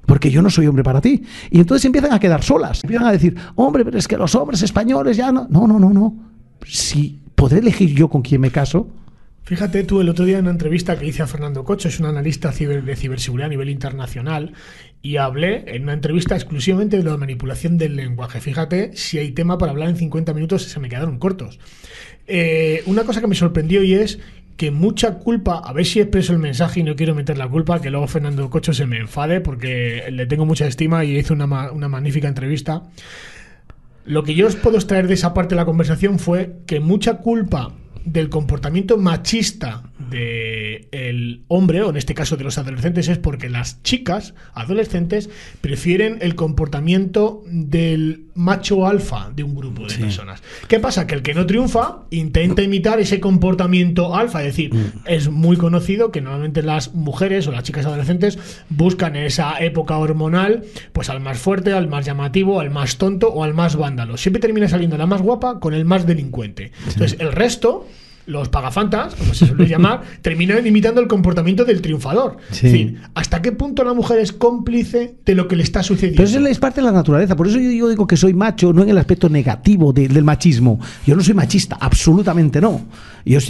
porque yo no soy hombre para ti. Y entonces empiezan a quedar solas. Empiezan a decir, hombre, pero es que los hombres españoles ya no... No. Si podré elegir yo con quién me caso... Fíjate tú, el otro día en una entrevista que hice a Fernando Cocho, es un analista de ciberseguridad a nivel internacional, y hablé en una entrevista exclusivamente de la manipulación del lenguaje. Fíjate, si hay tema para hablar en 50 minutos, se me quedaron cortos. Una cosa que me sorprendió y es que mucha culpa, a ver si expreso el mensaje y no quiero meter la culpa, que luego Fernando Cocho se me enfade porque le tengo mucha estima y hizo una magnífica entrevista. Lo que yo os puedo extraer de esa parte de la conversación fue que mucha culpa del comportamiento machista del hombre, o en este caso de los adolescentes, es porque las chicas adolescentes prefieren el comportamiento del macho alfa de un grupo de personas. ¿Qué pasa? Que el que no triunfa intenta imitar ese comportamiento alfa, es decir, es muy conocido que normalmente las mujeres o las chicas adolescentes buscan en esa época hormonal pues al más fuerte, al más llamativo, al más tonto o al más vándalo. Siempre termina saliendo la más guapa con el más delincuente. Entonces, el resto, los pagafantas, como se suele llamar, terminan imitando el comportamiento del triunfador. Sí. Es decir, ¿hasta qué punto la mujer es cómplice de lo que le está sucediendo? Pero eso es parte de la naturaleza. Por eso yo digo que soy macho, no en el aspecto negativo del machismo. Yo no soy machista, absolutamente no.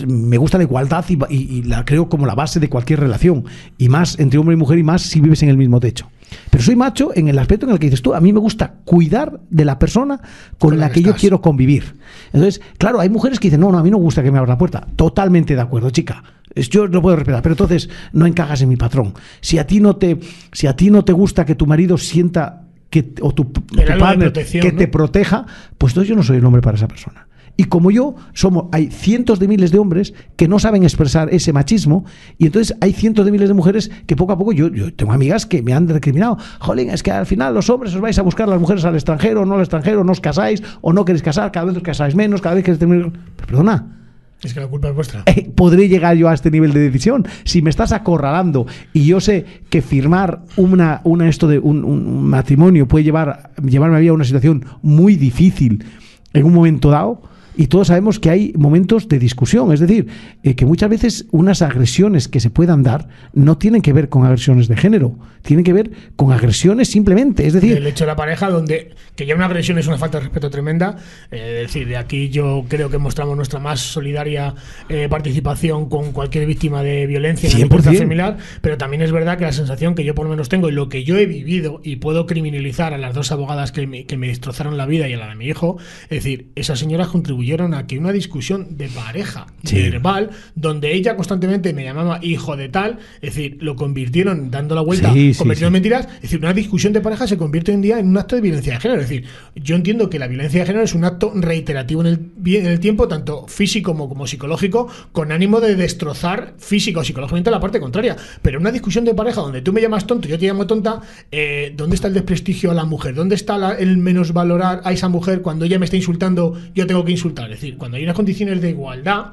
Me gusta la igualdad y la creo como la base de cualquier relación. Y más entre hombre y mujer, y más si vives en el mismo techo. Pero soy macho en el aspecto en el que dices tú, a mí me gusta cuidar de la persona con la que yo quiero convivir. Entonces, claro, hay mujeres que dicen, no, a mí no me gusta que me abra la puerta. Totalmente de acuerdo, chica. Yo lo puedo respetar, pero entonces no encajas en mi patrón. Si a ti no te gusta que tu marido sienta o tu partner que te proteja, pues entonces yo no soy el hombre para esa persona. Y como yo, hay cientos de miles de hombres que no saben expresar ese machismo, y entonces hay cientos de miles de mujeres que poco a poco, yo tengo amigas que me han recriminado, jolín, es que al final los hombres os vais a buscar las mujeres al extranjero, no al extranjero, no os casáis o no queréis casar, cada vez os casáis menos, cada vez queréis tener... Perdona. Es que la culpa es vuestra. ¿Podré llegar yo a este nivel de decisión? Si me estás acorralando y yo sé que firmar un matrimonio puede llevarme a una situación muy difícil en un momento dado, y todos sabemos que hay momentos de discusión, es decir, que muchas veces unas agresiones que se puedan dar no tienen que ver con agresiones de género, tienen que ver con agresiones simplemente, es decir... El hecho de la pareja, donde que ya una agresión es una falta de respeto tremenda, es decir, de aquí yo creo que mostramos nuestra más solidaria participación con cualquier víctima de violencia en la violencia familiar, pero también es verdad que la sensación que yo por lo menos tengo y lo que yo he vivido, y puedo criminalizar a las dos abogadas que me destrozaron la vida y a la de mi hijo, es decir, esas señoras contribuyeron a que una discusión de pareja verbal, donde ella constantemente me llamaba hijo de tal, es decir, lo convirtieron, dando la vuelta, convirtiendo en mentiras, es decir, una discusión de pareja se convierte hoy en día en un acto de violencia de género. Es decir, yo entiendo que la violencia de género es un acto reiterativo en el tiempo, tanto físico como psicológico, con ánimo de destrozar físico o psicológicamente la parte contraria. Pero una discusión de pareja donde tú me llamas tonto, yo te llamo tonta, ¿dónde está el desprestigio a la mujer? ¿Dónde está el menosvalorar a esa mujer cuando ella me está insultando, yo tengo que insultar? Es decir, cuando hay unas condiciones de igualdad,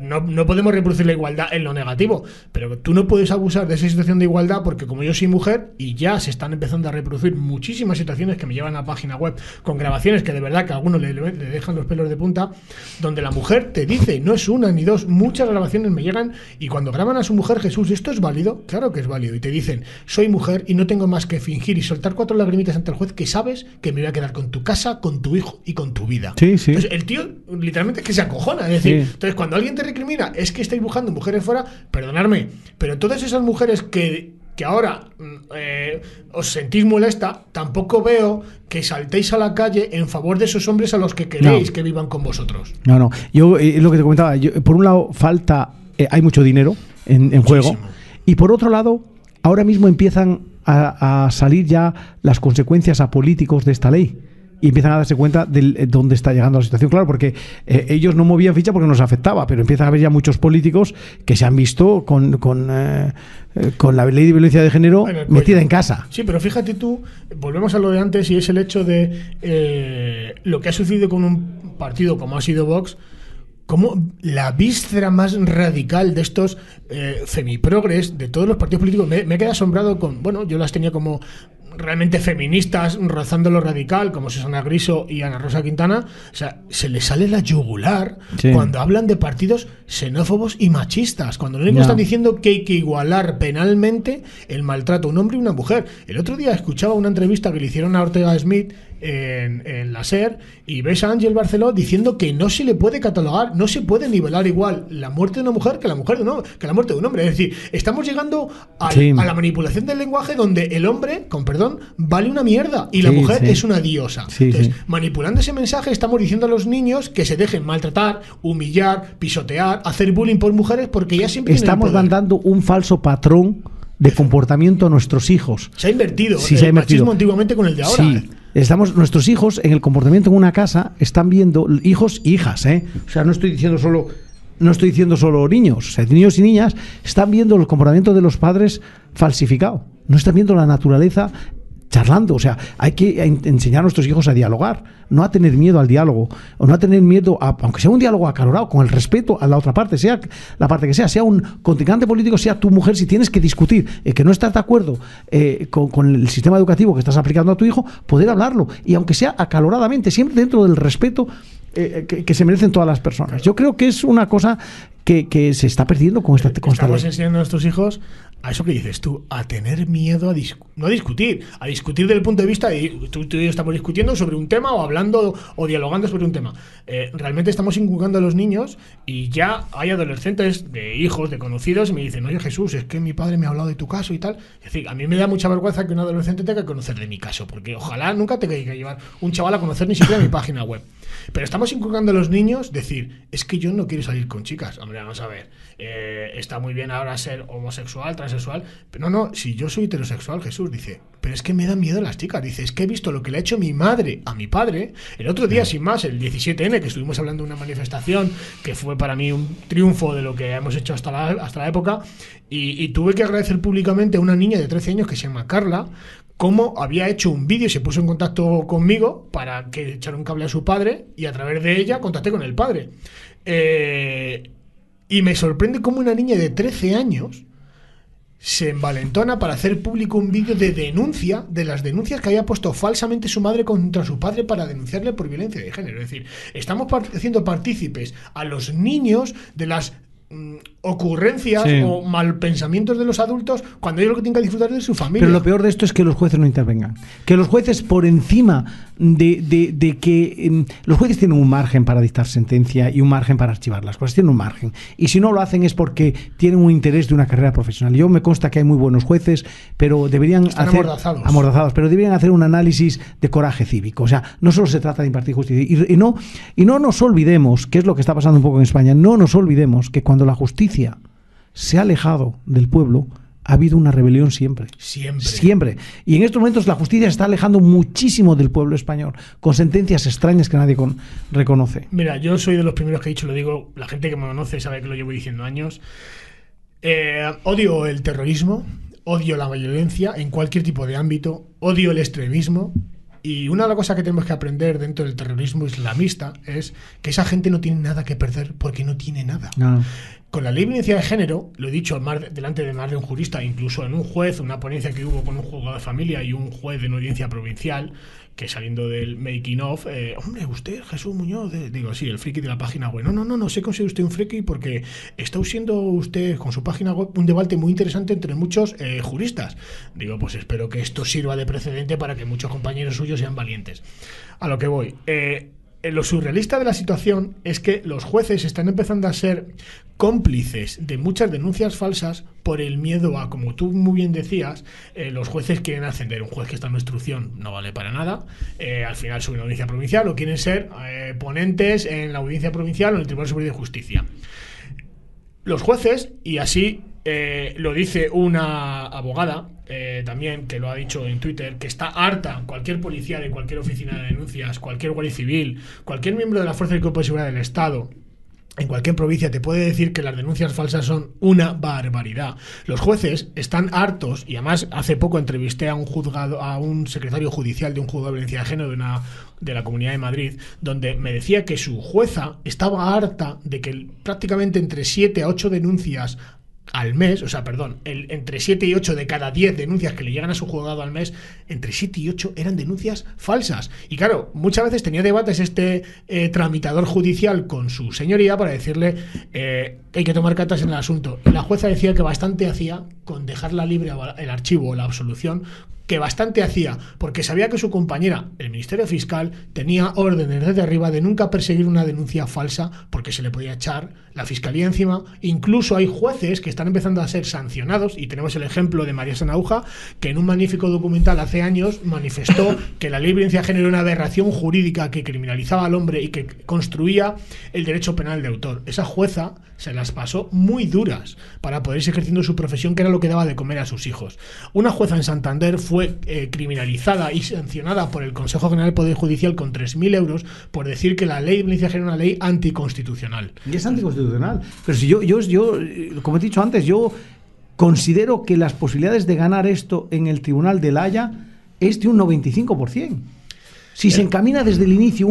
no podemos reproducir la igualdad en lo negativo, pero tú no puedes abusar de esa situación de igualdad, porque como yo soy mujer, y ya se están empezando a reproducir muchísimas situaciones que me llevan a la página web con grabaciones que de verdad que a algunos le dejan los pelos de punta, donde la mujer te dice, no es una ni dos, muchas grabaciones me llegan, y cuando graban a su mujer, Jesús, ¿esto es válido? Claro que es válido, y te dicen, soy mujer y no tengo más que fingir y soltar 4 lagrimitas ante el juez, que sabes que me voy a quedar con tu casa, con tu hijo y con tu vida. Sí, sí. Entonces el tío literalmente es que se acojona, es decir, entonces cuando alguien te recrimina, es que estáis buscando mujeres fuera, perdonadme, pero todas esas mujeres que ahora os sentís molesta, tampoco veo que saltéis a la calle en favor de esos hombres a los que queréis que vivan con vosotros. No. Yo, lo que te comentaba, por un lado hay mucho dinero en juego, y por otro lado, ahora mismo empiezan a salir ya las consecuencias a políticos de esta ley. Y empiezan a darse cuenta de dónde está llegando la situación. Claro, porque ellos no movían ficha porque nos afectaba, pero empiezan a haber ya muchos políticos que se han visto con la ley de violencia de género metida en casa. Sí, pero fíjate tú, volvemos a lo de antes, y es el hecho de lo que ha sucedido con un partido como ha sido Vox, como la víscera más radical de estos femiprogres de todos los partidos políticos. Me he quedado asombrado con, bueno, yo las tenía como realmente feministas, rozando lo radical, como Susana Griso y Ana Rosa Quintana. O sea, se les sale la yugular cuando hablan de partidos xenófobos y machistas, cuando lo único que están diciendo que hay que igualar penalmente el maltrato a un hombre y una mujer. El otro día escuchaba una entrevista que le hicieron a Ortega Smith en la SER, y ves a Ángel Barceló diciendo que no se le puede catalogar, no se puede nivelar igual la muerte de una mujer que la muerte de un hombre. Es decir, estamos llegando a la manipulación del lenguaje, donde el hombre, con perdón, vale una mierda y la mujer es una diosa. Entonces, manipulando ese mensaje, estamos diciendo a los niños que se dejen maltratar, humillar, pisotear, hacer bullying por mujeres, porque ya siempre estamos mandando un falso patrón de comportamiento a nuestros hijos. Se ha invertido el machismo antiguamente con el de ahora. Nuestros hijos en el comportamiento en una casa están viendo, hijos e hijas, o sea, no estoy diciendo solo niños, o sea, niños y niñas están viendo el comportamiento de los padres falsificado, no están viendo la naturaleza charlando. O sea, hay que enseñar a nuestros hijos a dialogar, no a tener miedo al diálogo, o no a tener miedo aunque sea un diálogo acalorado, con el respeto a la otra parte, sea la parte que sea un contrincante político, sea tu mujer. Si tienes que discutir que no estás de acuerdo con el sistema educativo que estás aplicando a tu hijo, poder hablarlo, y aunque sea acaloradamente, siempre dentro del respeto que se merecen todas las personas. Yo creo que es una cosa que se está perdiendo con esta Estamos enseñando a nuestros hijos a eso que dices tú, a tener miedo no a discutir desde el punto de vista de tú y yo estamos discutiendo sobre un tema, o hablando o dialogando sobre un tema. Realmente estamos inculcando a los niños, y ya hay adolescentes de hijos, de conocidos, y me dicen: oye, Jesús, es que mi padre me ha hablado de tu caso y tal. Es decir, a mí me da mucha vergüenza que un adolescente tenga que conocer de mi caso, porque ojalá nunca tenga que llevar un chaval a conocer ni siquiera mi página web. Pero estamos inculcando a los niños decir: es que yo no quiero salir con chicas. Hombre, vamos a ver, está muy bien ahora ser homosexual, transexual, pero no, si yo soy heterosexual, Jesús, dice, pero es que me dan miedo las chicas. Dice, es que he visto lo que le ha hecho mi madre a mi padre. El otro día, sin más, el 17N, que estuvimos hablando de una manifestación que fue para mí un triunfo de lo que hemos hecho hasta la época, y tuve que agradecer públicamente a una niña de 13 años que se llama Carla, cómo había hecho un vídeo y se puso en contacto conmigo para que echara un cable a su padre, y a través de ella contacté con el padre. Y me sorprende cómo una niña de 13 años se envalentona para hacer público un vídeo de denuncia de las denuncias que había puesto falsamente su madre contra su padre para denunciarle por violencia de género. Es decir, estamos haciendo partícipes a los niños de las ocurrencias o malpensamientos de los adultos, cuando ellos lo que tienen que disfrutar es de su familia. Pero lo peor de esto es que los jueces no intervengan. Que los jueces, por encima de que los jueces tienen un margen para dictar sentencia y un margen para archivar las cosas, tienen un margen. Y si no lo hacen es porque tienen un interés de una carrera profesional. Yo me consta que hay muy buenos jueces, pero deberían amordazados, pero deberían hacer un análisis de coraje cívico. O sea, no solo se trata de impartir justicia. Y no nos olvidemos, que es lo que está pasando un poco en España, no nos olvidemos que cuando la justicia se ha alejado del pueblo, ha habido una rebelión siempre. Siempre. Y en estos momentos la justicia se está alejando muchísimo del pueblo español, con sentencias extrañas que nadie reconoce. Mira, yo soy de los primeros que he dicho, lo digo, la gente que me conoce sabe que lo llevo diciendo años. Odio el terrorismo, odio la violencia en cualquier tipo de ámbito, odio el extremismo. Y una de las cosas que tenemos que aprender dentro del terrorismo islamista es que esa gente no tiene nada que perder porque no tiene nada. No. Con la ley de violencia de género, lo he dicho delante de más de un jurista, incluso en un juez, una ponencia que hubo con un juzgado de familia y un juez de una audiencia provincial, que saliendo del making of, hombre, usted, Jesús Muñoz, digo, sí, el friki de la página web. No sé considera usted un friki porque está usando usted con su página web un debate muy interesante entre muchos juristas. Digo, pues espero que esto sirva de precedente para que muchos compañeros suyos sean valientes. A lo que voy. lo surrealista de la situación es que los jueces están empezando a ser cómplices de muchas denuncias falsas por el miedo a, como tú muy bien decías, los jueces quieren ascender. Un juez que está en instrucción no vale para nada, al final sube a la audiencia provincial, o quieren ser ponentes en la audiencia provincial o en el Tribunal Superior de Justicia. Los jueces, y así lo dice una abogada también, que lo ha dicho en Twitter, que está harta, cualquier policía de cualquier oficina de denuncias, cualquier guardia civil, cualquier miembro de la Fuerza del Cuerpo de Seguridad del Estado, en cualquier provincia te puede decir que las denuncias falsas son una barbaridad. Los jueces están hartos, y además hace poco entrevisté a un secretario judicial de un juzgado de violencia de género de la Comunidad de Madrid, donde me decía que su jueza estaba harta de que prácticamente entre 7 a 8 denuncias al mes, entre 7 y 8 de cada 10 denuncias que le llegan a su juzgado al mes, entre 7 y 8 eran denuncias falsas. Y claro, muchas veces tenía debates tramitador judicial con su señoría para decirle que hay que tomar cartas en el asunto. Y la jueza decía que bastante hacía con dejarla libre el archivo o la absolución, que bastante hacía, porque sabía que su compañera, el Ministerio Fiscal, tenía órdenes desde arriba de nunca perseguir una denuncia falsa, porque se le podía echar la Fiscalía encima. Incluso hay jueces que están empezando a ser sancionados, y tenemos el ejemplo de María Sanauja, que en un magnífico documental hace años manifestó que la ley de violencia de género era una aberración jurídica que criminalizaba al hombre y que construía el derecho penal de autor. Esa jueza se las pasó muy duras para poder seguir ejerciendo su profesión, que era lo que daba de comer a sus hijos. Una jueza en Santander fue criminalizada y sancionada por el Consejo General del Poder Judicial con 3.000 euros por decir que la ley de violencia de género era una ley anticonstitucional. Y es anticonstitucional. Pero si yo, como he dicho antes, yo considero que las posibilidades de ganar esto en el Tribunal de La Haya es de un 95%. Si se encamina desde el inicio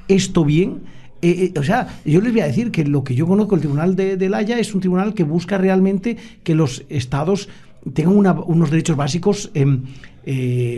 esto bien... yo les voy a decir que lo que yo conozco, el Tribunal de La Haya es un tribunal que busca realmente que los estados tengan unos derechos básicos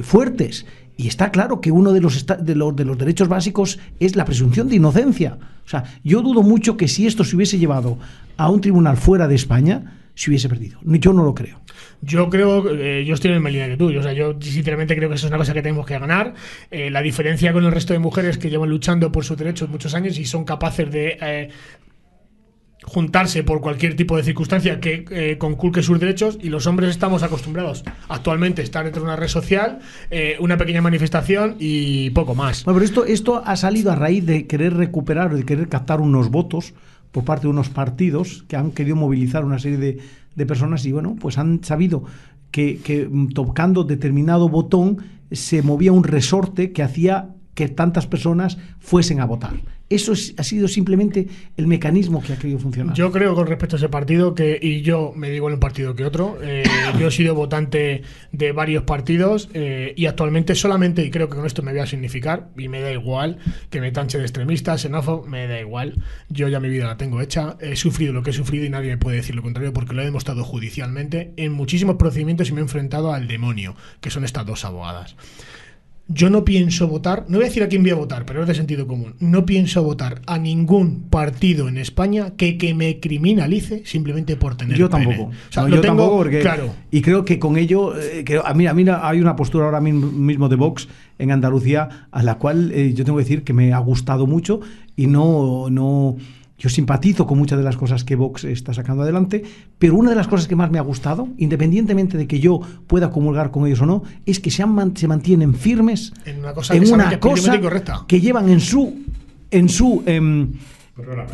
fuertes. Y está claro que uno de los derechos básicos es la presunción de inocencia. O sea, yo dudo mucho que si esto se hubiese llevado a un tribunal fuera de España, se hubiese perdido. Yo no lo creo. Yo creo, yo estoy en la misma línea que tú. Yo sinceramente creo que eso es una cosa que tenemos que ganar. La diferencia con el resto de mujeres que llevan luchando por sus derechos muchos años y son capaces de juntarse por cualquier tipo de circunstancia que conculque sus derechos, y los hombres estamos acostumbrados actualmente a estar dentro de una red social, una pequeña manifestación y poco más. Bueno, pero esto ha salido a raíz de querer recuperar, de querer captar unos votos por parte de unos partidos que han querido movilizar una serie de personas, y bueno, pues han sabido que tocando determinado botón se movía un resorte que hacía que tantas personas fuesen a votar. Eso ha sido simplemente el mecanismo que ha querido funcionar. Yo creo, con respecto a ese partido, y yo me digo en un partido que otro, yo he sido votante de varios partidos, y actualmente solamente, y creo que con esto me voy a significar, y me da igual que me tanche de extremista, xenófobo, me da igual. Yo ya mi vida la tengo hecha, he sufrido lo que he sufrido y nadie me puede decir lo contrario, porque lo he demostrado judicialmente en muchísimos procedimientos y me he enfrentado al demonio, que son estas dos abogadas. Yo no pienso votar, no voy a decir a quién voy a votar, pero es de sentido común. No pienso votar a ningún partido en España que me criminalice simplemente por tener Yo tampoco. O sea, no, yo tengo, tampoco, porque, claro. Y creo que con ello, mira, hay una postura ahora mismo de Vox en Andalucía a la cual yo tengo que decir que me ha gustado mucho, y yo simpatizo con muchas de las cosas que Vox está sacando adelante, pero una de las cosas que más me ha gustado, independientemente de que yo pueda comulgar con ellos o no, es que se mantienen firmes en una cosa, que llevan en su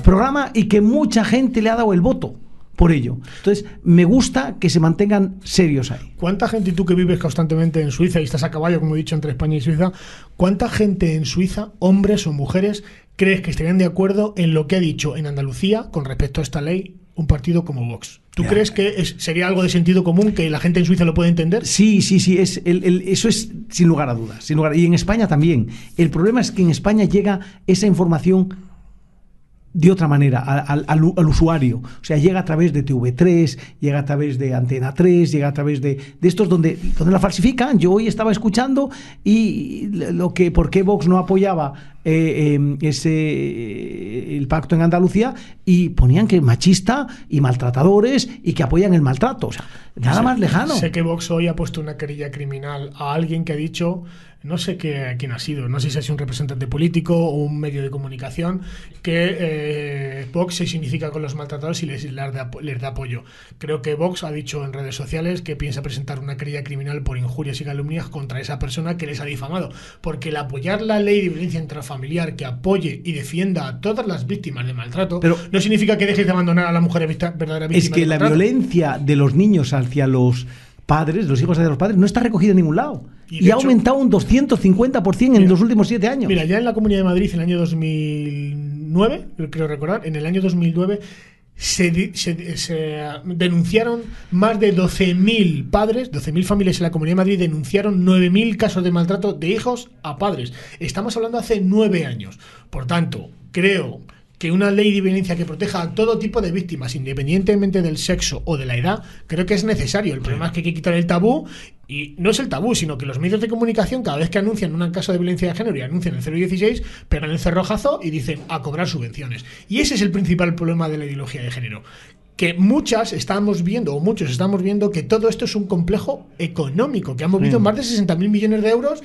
programa, y que mucha gente le ha dado el voto por ello. Entonces, me gusta que se mantengan serios ahí. ¿Cuánta gente, y tú que vives constantemente en Suiza y estás a caballo, como he dicho, entre España y Suiza, cuánta gente en Suiza, hombres o mujeres, crees que estarían de acuerdo en lo que ha dicho en Andalucía con respecto a esta ley un partido como Vox? ¿Tú crees que sería algo de sentido común, que la gente en Suiza lo puede entender? Sí, eso es sin lugar a dudas. Y en España también. El problema es que en España llega esa información de otra manera al usuario. O sea, llega a través de TV3, llega a través de Antena 3, llega a través de estos donde la falsifican. Yo hoy estaba escuchando y por qué Vox no apoyaba el pacto en Andalucía y ponían que machista y maltratadores y que apoyan el maltrato. O sea, nada más lejano. Sé que Vox hoy ha puesto una querella criminal a alguien que ha dicho, no sé quién ha sido, no sé si ha sido un representante político o un medio de comunicación, que Vox se significa con los maltratadores y les da apoyo. Creo que Vox ha dicho en redes sociales que piensa presentar una querella criminal por injurias y calumnias contra esa persona que les ha difamado, porque el apoyar la ley de violencia intrafamiliar que apoye y defienda a todas las víctimas de maltrato, pero no significa que dejes de abandonar a la mujer verdadera víctima. Es que la violencia de los niños hacia los padres, los hijos hacia los padres, no está recogida en ningún lado. Y ha aumentado un 250% en los últimos 7 años. Mira, ya en la Comunidad de Madrid, en el año 2009, creo recordar, en el año 2009 se denunciaron más de 12.000 padres, 12.000 familias en la Comunidad de Madrid denunciaron 9.000 casos de maltrato de hijos a padres. Estamos hablando hace 9 años. Por tanto, creo que una ley de violencia que proteja a todo tipo de víctimas, independientemente del sexo o de la edad, creo que es necesario. El problema es que hay que quitar el tabú, y no es el tabú, sino que los medios de comunicación, cada vez que anuncian un caso de violencia de género y anuncian el 016, pegan el cerrojazo y dicen a cobrar subvenciones. Y ese es el principal problema de la ideología de género. Que muchos estamos viendo que todo esto es un complejo económico, que ha movido más de 60.000 millones de euros,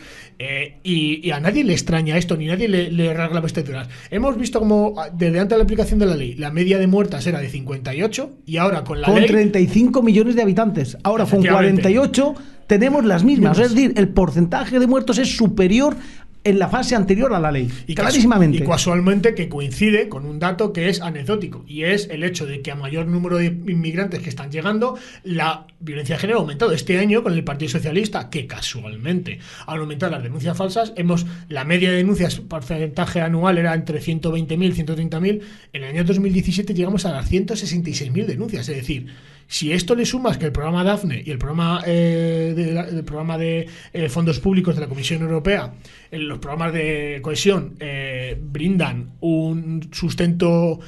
y a nadie le extraña esto, ni nadie le rasga vestiduras. Hemos visto como desde antes de la aplicación de la ley, la media de muertas era de 58, y ahora con la ley... Con 35 millones de habitantes, ahora con 48 tenemos las mismas. Es decir, el porcentaje de muertos es superior en la fase anterior a la ley, y clarísimamente. Y casualmente que coincide con un dato que es anecdótico, y es el hecho de que a mayor número de inmigrantes que están llegando, la violencia de género ha aumentado. Este año, con el Partido Socialista, que casualmente han aumentado las denuncias falsas, la media de denuncias, porcentaje anual era entre 120.000 y 130.000. En el año 2017 llegamos a las 166.000 denuncias. Es decir, si esto le sumas que el programa Daphne y el programa de fondos públicos de la Comisión Europea, los programas de cohesión, brindan un sustento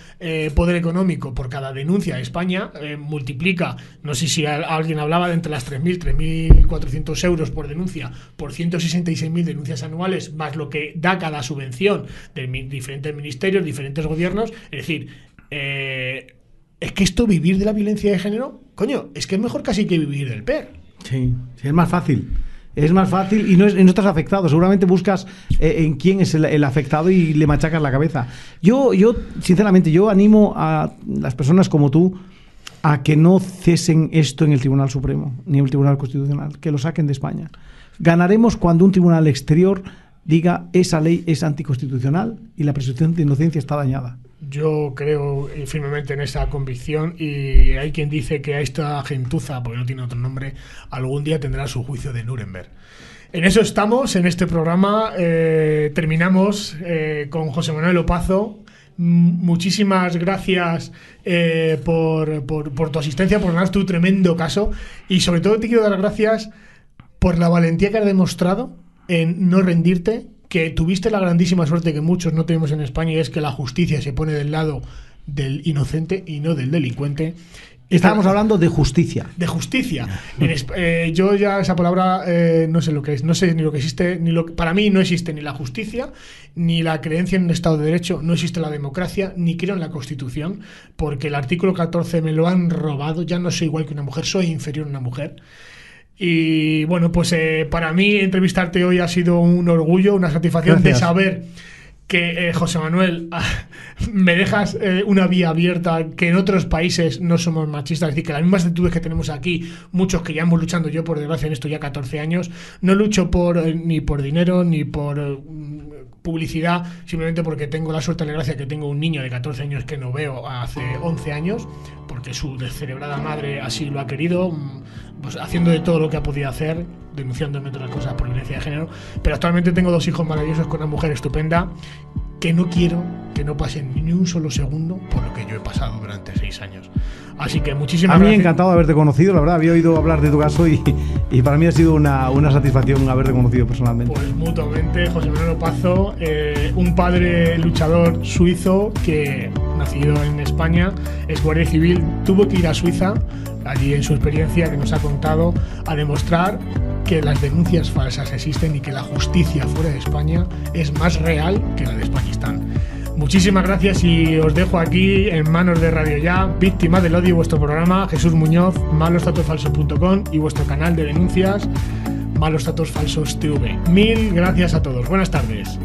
poder económico por cada denuncia, España multiplica, no sé si alguien hablaba de entre las 3.400 euros por denuncia por 166.000 denuncias anuales, más lo que da cada subvención de diferentes ministerios, diferentes gobiernos. Es decir, es que esto, vivir de la violencia de género, coño, es que es mejor casi que vivir del PER. Sí, es más fácil. Es más fácil y no estás afectado. Seguramente buscas en quién es el afectado y le machacas la cabeza. Yo sinceramente, animo a las personas como tú a que no cesen esto en el Tribunal Supremo ni en el Tribunal Constitucional, que lo saquen de España. Ganaremos cuando un tribunal exterior diga esa ley es anticonstitucional y la presunción de inocencia está dañada. Yo creo firmemente en esa convicción, y hay quien dice que a esta gentuza, porque no tiene otro nombre, algún día tendrá su juicio de Nuremberg. En eso estamos, en este programa. Terminamos con José Manuel Opazo. Muchísimas gracias por tu asistencia, por ganar tu tremendo caso, y sobre todo te quiero dar las gracias por la valentía que has demostrado en no rendirte, que tuviste la grandísima suerte que muchos no tenemos en España, y es que la justicia se pone del lado del inocente y no del delincuente. Estábamos hablando de justicia. De justicia. Yo ya esa palabra no sé lo que es, no sé ni lo que existe, para mí no existe ni la justicia, ni la creencia en un Estado de Derecho, no existe la democracia, ni creo en la Constitución, porque el artículo 14 me lo han robado. Ya no soy igual que una mujer, soy inferior a una mujer. Y bueno, pues para mí entrevistarte hoy ha sido un orgullo, una satisfacción. Gracias. De saber que, José Manuel, me dejas una vía abierta, que en otros países no somos machistas. Es decir, que las mismas actitudes que tenemos aquí, muchos que ya hemos luchando, yo por desgracia en esto ya 14 años, no lucho ni por dinero, ni por publicidad, simplemente porque tengo la suerte y la gracia que tengo un niño de 14 años que no veo hace 11 años, porque su descerebrada madre así lo ha querido, pues haciendo de todo lo que ha podido hacer, denunciándome otras cosas por violencia de género. Pero actualmente tengo 2 hijos maravillosos con una mujer estupenda, que no quiero que no pasen ni un solo segundo por lo que yo he pasado durante 6 años. Así que muchísimas gracias. A mí encantado de haberte conocido, la verdad, había oído hablar de tu caso y para mí ha sido una satisfacción haberte conocido personalmente. Pues mutuamente, José Manuel Opazo, un padre luchador suizo que nacido en España, es guardia civil, tuvo que ir a Suiza, allí en su experiencia que nos ha contado, a demostrar que las denuncias falsas existen y que la justicia fuera de España es más real que la de Pakistán. Muchísimas gracias y os dejo aquí en manos de Radio Ya, Víctima del Odio, vuestro programa, Jesús Muñoz, malostatosfalsos.com y vuestro canal de denuncias, Malos Datos Falsos TV. Mil gracias a todos. Buenas tardes.